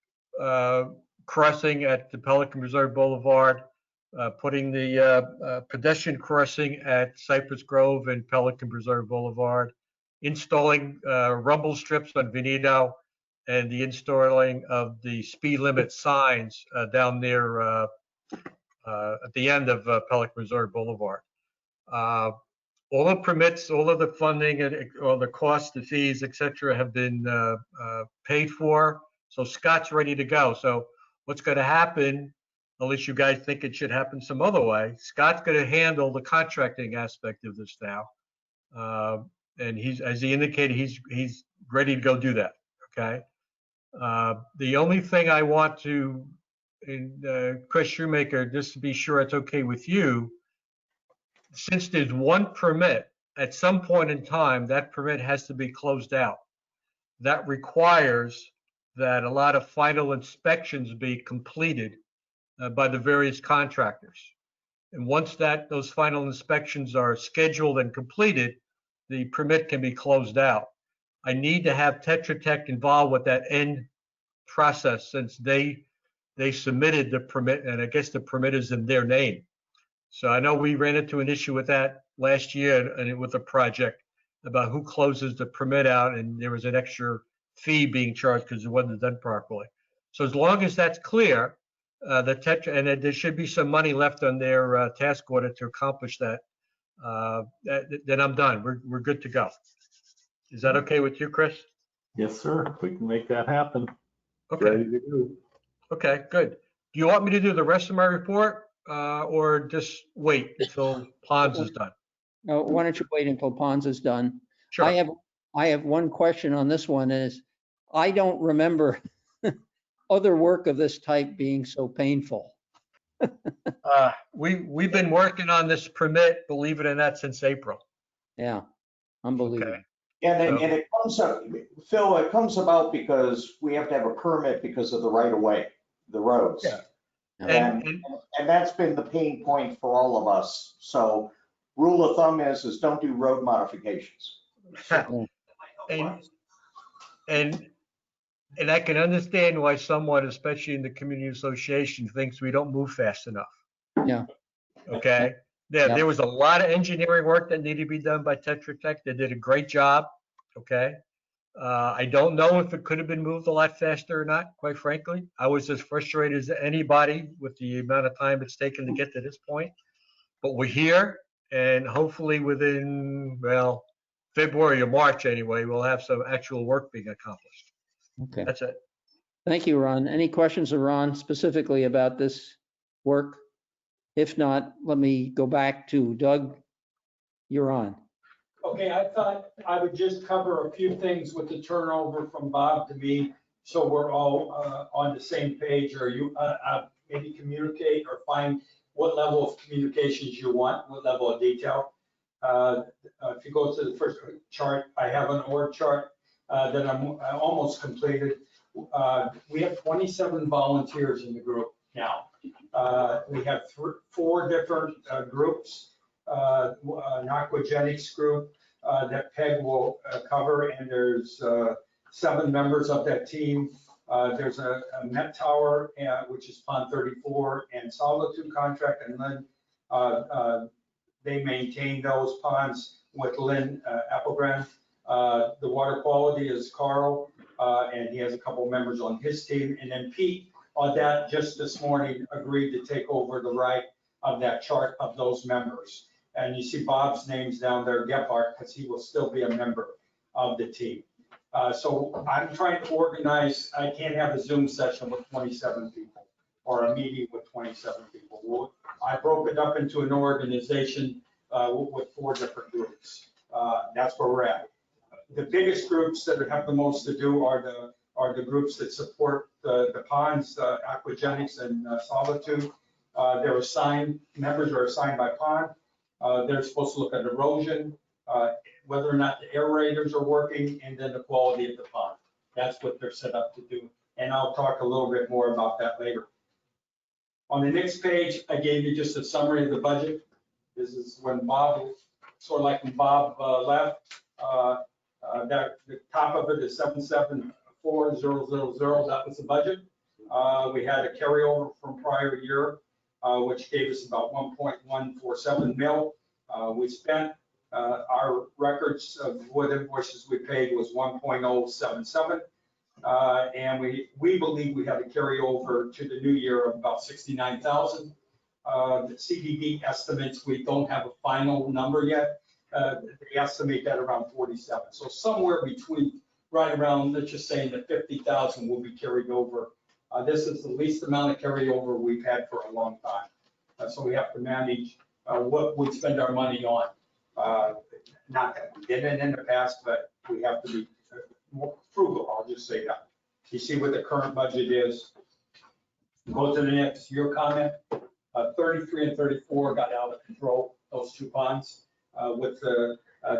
crossing at the Pelican Reserve Boulevard, putting the pedestrian crossing at Cypress Grove and Pelican Reserve Boulevard, installing rumble strips on Venado, and the installing of the speed limit signs down there at the end of Pelican Reserve Boulevard. All the permits, all of the funding, and all the costs, the fees, et cetera, have been paid for. So Scott's ready to go. So what's going to happen, unless you guys think it should happen some other way, Scott's going to handle the contracting aspect of this now. And he's, as he indicated, he's ready to go do that. Okay. The only thing I want to, Chris Shoemaker, just to be sure it's okay with you, since there's 1 permit, at some point in time, that permit has to be closed out. That requires that a lot of final inspections be completed by the various contractors. And once those final inspections are scheduled and completed, the permit can be closed out. I need to have Tetra Tech involved with that end process, since they submitted the permit, and I guess the permit is in their name. So I know we ran into an issue with that last year and with the project about who closes the permit out, and there was an extra fee being charged because it wasn't done properly. So as long as that's clear, the Tetra, and there should be some money left on their task order to accomplish that, then I'm done. We're good to go. Is that okay with you, Chris? Yes, sir. We can make that happen. Okay. Ready to go. Okay, good. Do you want me to do the rest of my report or just wait until Ponds is done? No, why don't you wait until Pons is done? Sure. I have one question on this one is, I don't remember other work of this type being so painful. We've been working on this permit, believe it or not, since April. Yeah, unbelievable. Okay. And it comes up, Phil, it comes about because we have to have a permit because of the right of way, the roads. Yeah. And that's been the pain point for all of us. So rule of thumb is don't do road modifications. And I can understand why someone, especially in the community association, thinks we don't move fast enough. Yeah. Okay. There was a lot of engineering work that needed to be done by Tetra Tech. They did a great job. Okay. I don't know if it could have been moved a lot faster or not, quite frankly. I was as frustrated as anybody with the amount of time it's taken to get to this point. But we're here, and hopefully within, well, February or March anyway, we'll have some actual work being accomplished. Okay. That's it. Thank you, Ron. Any questions of Ron specifically about this work? If not, let me go back to Doug. You're on. Okay, I thought I would just cover a few things with the turnover from Bob to me, so we're all on the same page, or you maybe communicate or find what level of communications you want, what level of detail. If you go to the first chart, I have an org chart that I'm almost completed. We have 27 volunteers in the group now. We have 4 different groups, an aquagenics group that Peg will cover, and there's 7 members of that team. There's a Met Tower, which is Pond 34, and Solitude contract, and then they maintain those ponds with Lynn Applegren. The water quality is Carl, and he has a couple members on his team. And then Pete Audette just this morning agreed to take over the right of that chart of those members. And you see Bob's name's down there, Gephardt, because he will still be a member of the team. So I'm trying to organize, I can't have a Zoom session with 27 people or a meeting with 27 people. I broke it up into an organization with 4 different groups. That's where we're at. The biggest groups that have the most to do are the groups that support the ponds, aquagenics and Solitude. They're assigned, members are assigned by pond. They're supposed to look at erosion, whether or not the aerators are working, and then the quality of the pond. That's what they're set up to do. And I'll talk a little bit more about that later. On the next page, I gave you just a summary of the budget. This is when Bob, sort of like when Bob left, that the top of it is 774,000. That was the budget. We had a carryover from prior year, which gave us about 1.147 mil. We spent our records of what invoices we paid was 1.077. And we believe we have a carryover to the new year of about 69,000. The CDD estimates, we don't have a final number yet. They estimate that around 47. So somewhere between, right around, let's just say the 50,000 will be carried over. This is the least amount of carryover we've had for a long time. So we have to manage what we spend our money on. Not that we didn't in the past, but we have to be more frugal, I'll just say that. You see what the current budget is. Go to the next, your comment. 33 and 34 got out of control, those 2 ponds, with the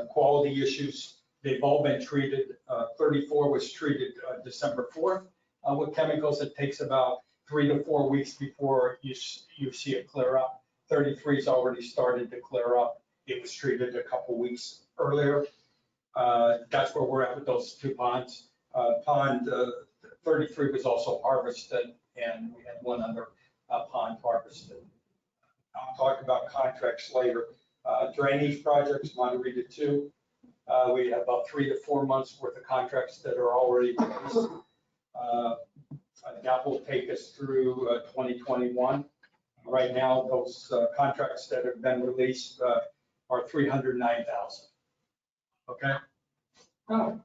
quality issues. They've all been treated. 34 was treated December 4th with chemicals. It takes about 3 to 4 weeks before you see it clear up. 33's already started to clear up. It was treated a couple weeks earlier. That's where we're at with those 2 ponds. Pond 33 was also harvested, and we had 1 other pond harvested. I'll talk about contracts later. Drainage projects, Monterey 2. We have about 3 to 4 months worth of contracts that are already placed. That will take us through 2021. Right now, those contracts that have been released are 309,000. Okay? Oh.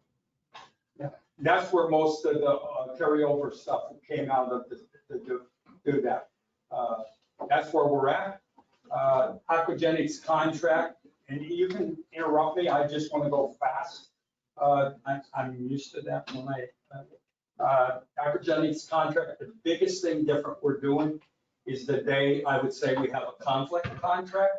Yeah. That's where most of the carryover stuff came out of to do that. That's where we're at. Aquagenics contract, and you can interrupt me, I just want to go fast. I'm used to that when Aquagenics contract, the biggest thing different we're doing is the day, I would say, we have a conflict contract,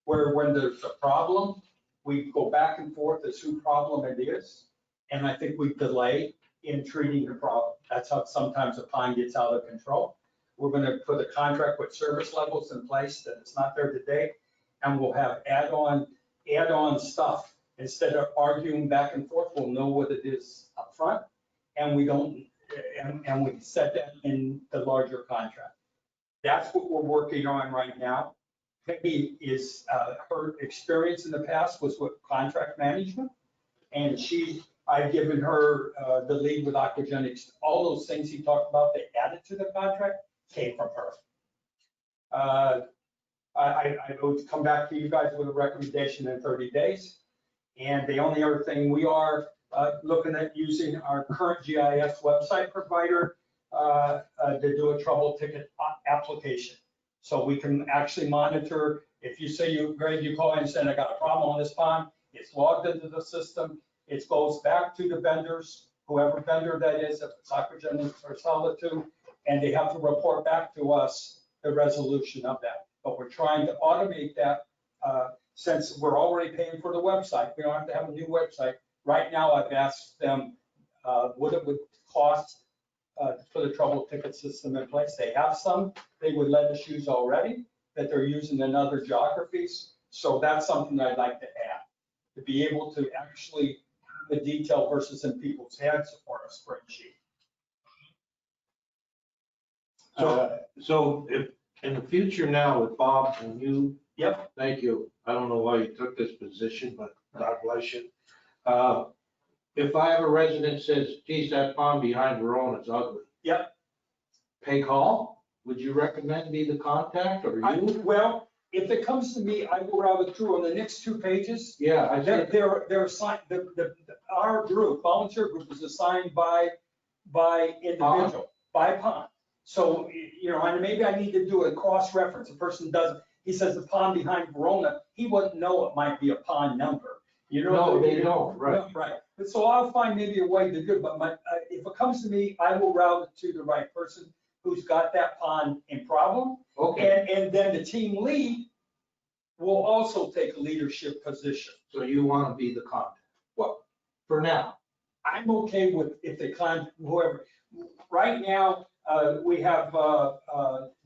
where when there's a problem, we go back and forth as whose problem it is. And I think we delay in treating the problem. That's how sometimes a pond gets out of control. We're going to put a contract with service levels in place that it's not there today. And we'll have add-on stuff. Instead of arguing back and forth, we'll know what it is up front. And we don't, and we set that in the larger contract. That's what we're working on right now. Peggy is, her experience in the past was with contract management. And I've given her the lead with Aquagenics. All those things he talked about, they added to the contract, came from her. I would come back to you guys with a recommendation in 30 days. And the only other thing, we are looking at using our current GIS website provider to do a trouble ticket application. So we can actually monitor, if you say Greg, you call in and say, I got a problem on this pond, it's logged into the system, it goes back to the vendors, whoever vendor that is, if it's Aquagenics or Solitude, and they have to report back to us the resolution of that. But we're trying to automate that since we're already paying for the website. We don't have to have a new website. Right now, I've asked them what it would cost to put a trouble ticket system in place. They have some they would let us use already that they're using in other geographies. So that's something I'd like to add, to be able to actually have the detail versus in people's heads or a spreadsheet. So if in the future now with Bob and you. Yep. Thank you. I don't know why you took this position, but God bless you. If I have a resident says, geez, that pond behind Verona is ugly. Yep. Pay call, would you recommend me the contact or you? Well, if it comes to me, I will route it through on the next 2 pages. Yeah. They're assigned, our group, volunteer group is assigned by individual, by pond. So, and maybe I need to do a cross-reference. A person doesn't, he says the pond behind Verona, he wouldn't know it might be a pond number. No, they don't, right. Right. So I'll find maybe a way to do it, but if it comes to me, I will route it to the right person who's got that pond in problem. Okay. And then the team lead will also take a leadership position. So you want to be the contact? Well, for now. I'm okay with if they climb whoever. Right now, we have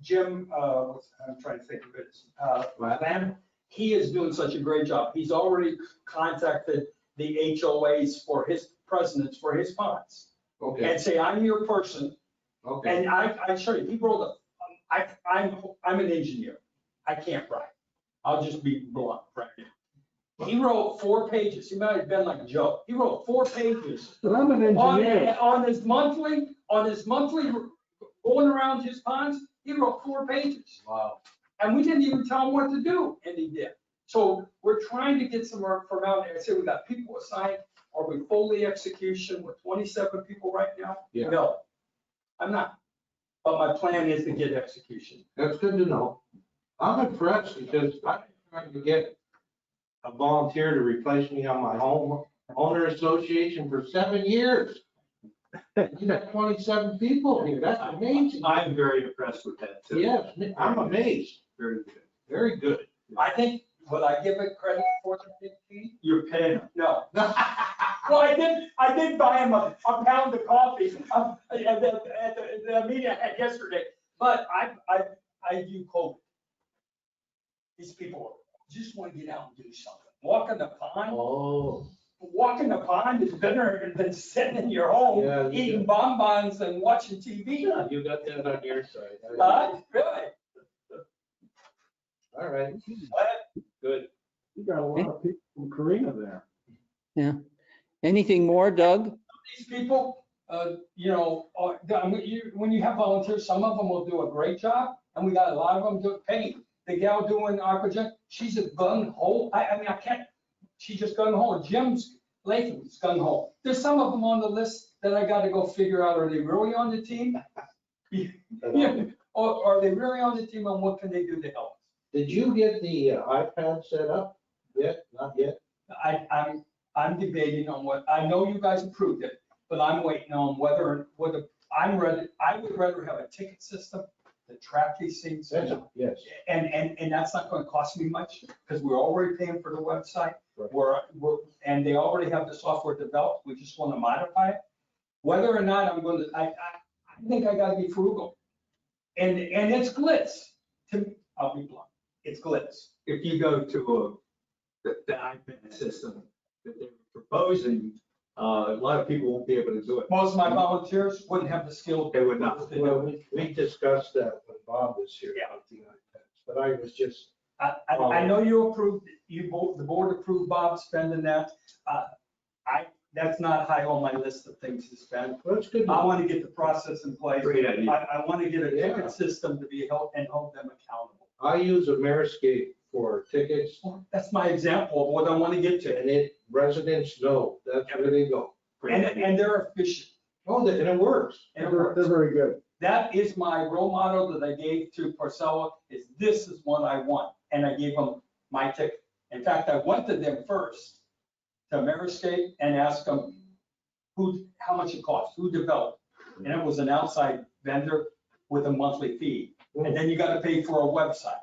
Jim, I'm trying to think of it, Van. He is doing such a great job. He's already contacted the HOAs for his presidents for his ponds. Okay. And say, I'm your person. Okay. And I show you, he wrote I'm an engineer. I can't write. I'll just be blunt right now. He wrote 4 pages. He might have been like Joe. He wrote 4 pages. But I'm an engineer. On his monthly going around his ponds, he wrote 4 pages. Wow. And we didn't even tell him what to do, and he did. So we're trying to get some work from out there. I said, we got people assigned. Are we fully execution with 27 people right now? Yeah. No, I'm not. But my plan is to get execution. That's good to know. I'm impressed because I've been trying to get a volunteer to replace me on my home owner association for 7 years. You got 27 people here. That's amazing. I'm very impressed with that too. Yes, I'm amazed. Very good. Very good. I think, would I give it credit for the 15? You're paying him. No. Well, I did buy him a pound of coffee at the meeting I had yesterday, but I do COVID. These people just want to get out and do something. Walk in the pond. Oh. Walking the pond is better than sitting in your home, Yeah, eating bonbons and watching TV. You got that on your side. Really? All right. Good. You got a lot of people from Karina there. Yeah. Anything more, Doug? These people, when you have volunteers, some of them will do a great job, and we got a lot of them do. Penny, the gal doing AquaGen, she's a gun ho. I mean, I can't. She's just gun ho. Jim's Latham's gun ho. There's some of them on the list that I got to go figure out. Are they really on the team? Or are they really on the team, and what can they do to help? Did you get the iPad set up yet? Not yet? I'm debating on what, I know you guys approved it, but I'm waiting on whether I'm ready. I would rather have a ticket system to track these things. Yes. And that's not going to cost me much because we're already paying for the website. Right. And they already have the software developed. We just want to modify it. Whether or not I'm going to, I think I got to be frugal. And it's glitz. I'll be blunt. It's glitz. If you go to the iPad system that they're proposing, a lot of people won't be able to do it. Most of my volunteers wouldn't have the skill. They would not. Well, we discussed that when Bob was here about the iPads, but I was just. I know you approved, the board approved Bob spending that. That's not high on my list of things to spend. Well, that's good. I want to get the process in place. Great idea. I want to get a Yeah. ticket system to be held and hold them accountable. I use Ameriscape for tickets, That's my example of what I want to get to. and residents know that's where they go. And they're efficient. Oh, and it works. And it They're works. very good. That is my role model that I gave to Parcella, is this is what I want. And I gave them my ticket. In fact, I went to them first, to Ameriscape, and asked them how much it costs, who developed. And it was an outside vendor with a monthly fee. And then you got to pay for a website.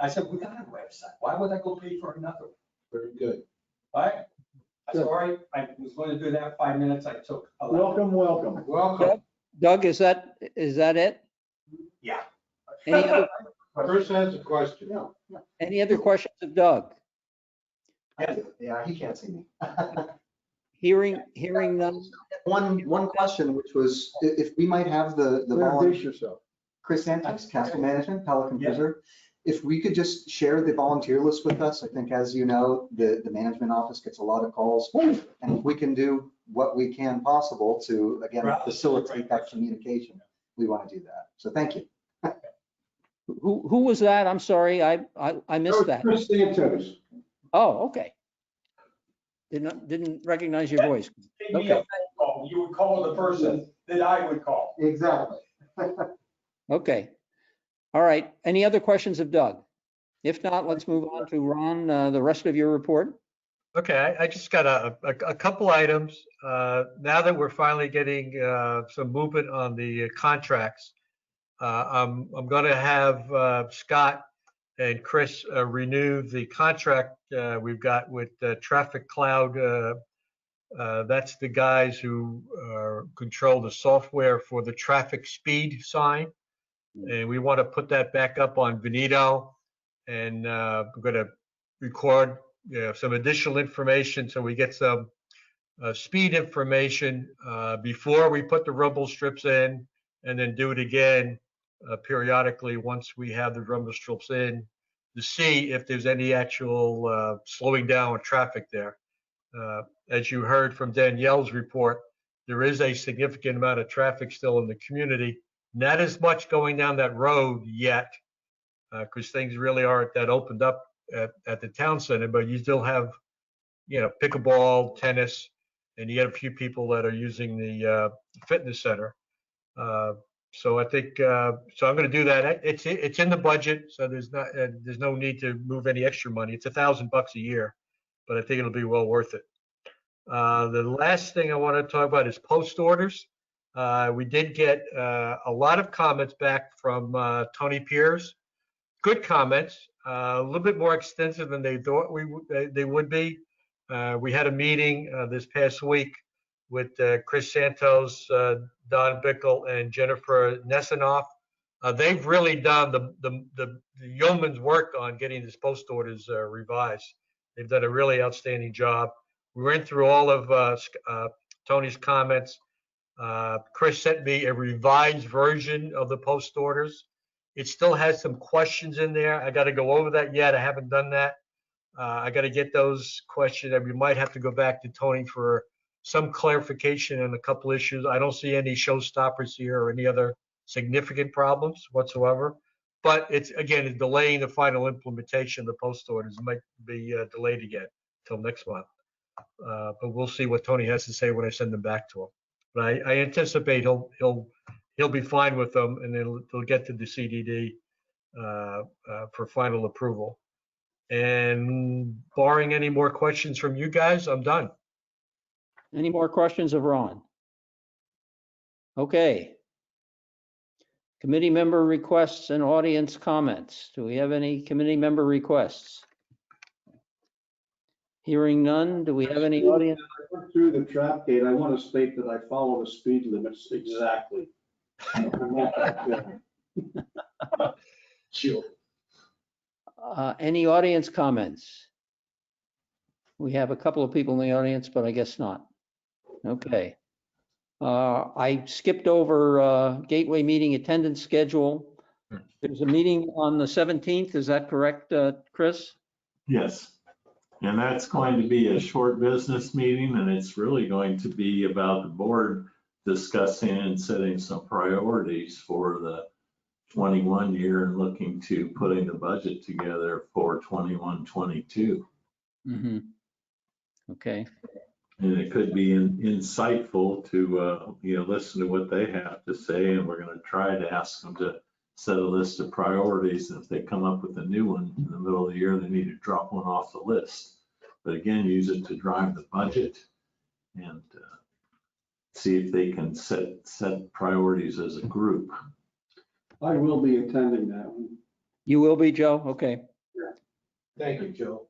I said, we got a website. Why would I go pay for another one? Very good. All right? I said, all right, I was going to do that 5 minutes. I took 11. Welcome. Welcome. Doug, is that it? Yeah. Chris has a question. Any other questions of Doug? Yeah, he can't see me. Hearing none? One question, which was if we might have the Introduce yourself. Chris Santos, Castle Management, Pelican Yeah. Preserve. If we could just share the volunteer list with us, I think, as you know, the management office gets a lot of calls. And if we can do what we can possible to, again, facilitate that communication, we want to do that. So thank you. Who was that? I'm sorry, I missed that. Chris Santos. Oh, okay. Didn't recognize your voice. Give me a phone call. You would call the person that I would call. Exactly. Okay. All right. Any other questions of Doug? If not, let's move on to Ron, the rest of your report. Okay, I just got a couple items. Now that we're finally getting some movement on the contracts, I'm going to have Scott and Chris renew the contract we've got with Traffic Cloud. That's the guys who control the software for the traffic speed sign. And we want to put that back up on Veneto. And we're going to record some additional information so we get some speed information before we put the rumble strips in, and then do it again periodically once we have the rumble strips in to see if there's any actual slowing down of traffic there. As you heard from Danielle's report, there is a significant amount of traffic still in the community. Not as much going down that road yet, because things really aren't that opened up at the town center, but you still have, pickleball, tennis, and you get a few people that are using the fitness center. So I think, so I'm going to do that. It's in the budget, so there's no need to move any extra money. It's $1,000 a year, but I think it'll be well worth it. The last thing I want to talk about is post orders. We did get a lot of comments back from Tony Pierce. Good comments, a little bit more extensive than they thought they would be. We had a meeting this past week with Chris Santos, Don Bickle, and Jennifer Nessenoff. They've really done the yeoman's work on getting these post orders revised. They've done a really outstanding job. We went through all of Tony's comments. Chris sent me a revised version of the post orders. It still has some questions in there. I got to go over that yet. I haven't done that. I got to get those questions, and we might have to go back to Tony for some clarification on a couple issues. I don't see any showstoppers here or any other significant problems whatsoever. But it's, again, it's delaying the final implementation of the post orders. It might be delayed again till next month. But we'll see what Tony has to say when I send them back to him. But I anticipate he'll be fine with them, and then they'll get to the CDD for final approval. And barring any more questions from you guys, I'm done. Any more questions of Ron? Okay. Committee member requests and audience comments. Do we have any committee member requests? Hearing none, do we have any audience? I went through the trap gate. I want to state that I follow the speed limits exactly. Sure. Any audience comments? We have a couple of people in the audience, but I guess not. Okay. I skipped over Gateway meeting attendance schedule. There's a meeting on the 17th. Is that correct, Chris? Yes. And that's going to be a short business meeting, and it's really going to be about the board discussing and setting some priorities for the 21 year and looking to putting the budget together for 21-22. Mm-hmm. Okay. And it could be insightful to listen to what they have to say, and we're going to try to ask them to set a list of priorities. And if they come up with a new one in the middle of the year, they need to drop one off the list. But again, use it to drive the budget and see if they can set priorities as a group. I will be attending that one. You will be, Joe? Okay. Thank you, Joe.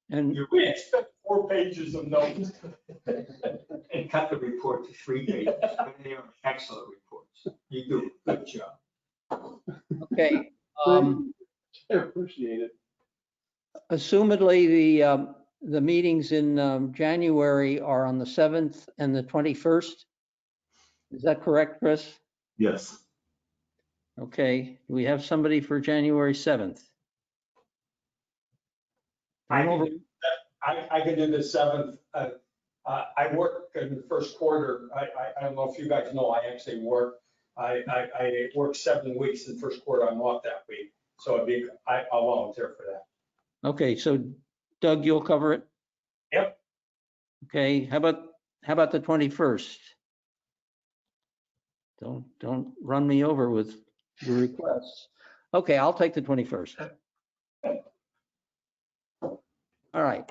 And We expect 4 pages of notes. And cut the report to 3 pages. But they are excellent reports. You do a good job. okay. I appreciate it. Assumedly, the meetings in January are on the 7th and the 21st. Is that correct, Chris? Yes. Okay. Do we have somebody for January 7th? I can do the 7th. I work in the first quarter. I don't know if you guys know, I actually work. I work 7 weeks in the first quarter. I'm off that week. So I'll volunteer for that. Okay, so Doug, you'll cover it? Yep. Okay, how about the 21st? Don't run me over with your requests. Okay, I'll take the 21st. All right.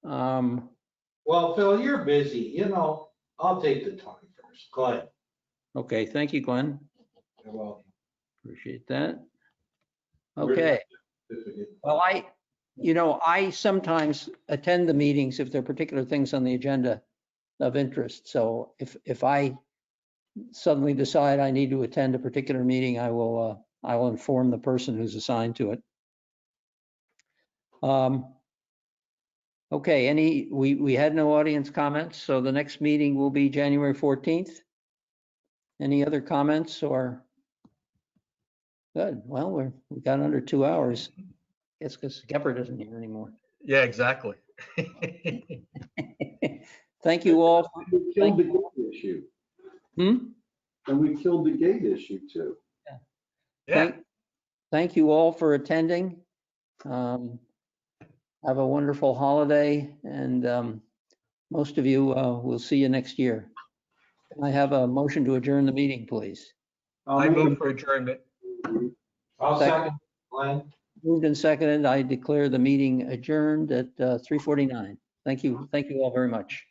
Well, Phil, you're busy, I'll take the 21st. Go ahead. Okay, thank you, Glenn. You're welcome. Appreciate that. Okay. Well, I sometimes attend the meetings if there are particular things on the agenda of interest. So if I suddenly decide I need to attend a particular meeting, I will inform the person who's assigned to it. Okay, we had no audience comments, so the next meeting will be January 14th. Any other comments or? Good, well, we got under 2 hours. It's because Geppert isn't here anymore. Yeah, exactly. Thank you all. We killed the gate issue. And we killed the gate issue too. Yeah. Thank you all for attending. Have a wonderful holiday, and most of you, we'll see you next year. Can I have a motion to adjourn the meeting, please? I move for adjournment. I'll second, Glenn. Moved and seconded. I declare the meeting adjourned at 3:49. Thank you all very much.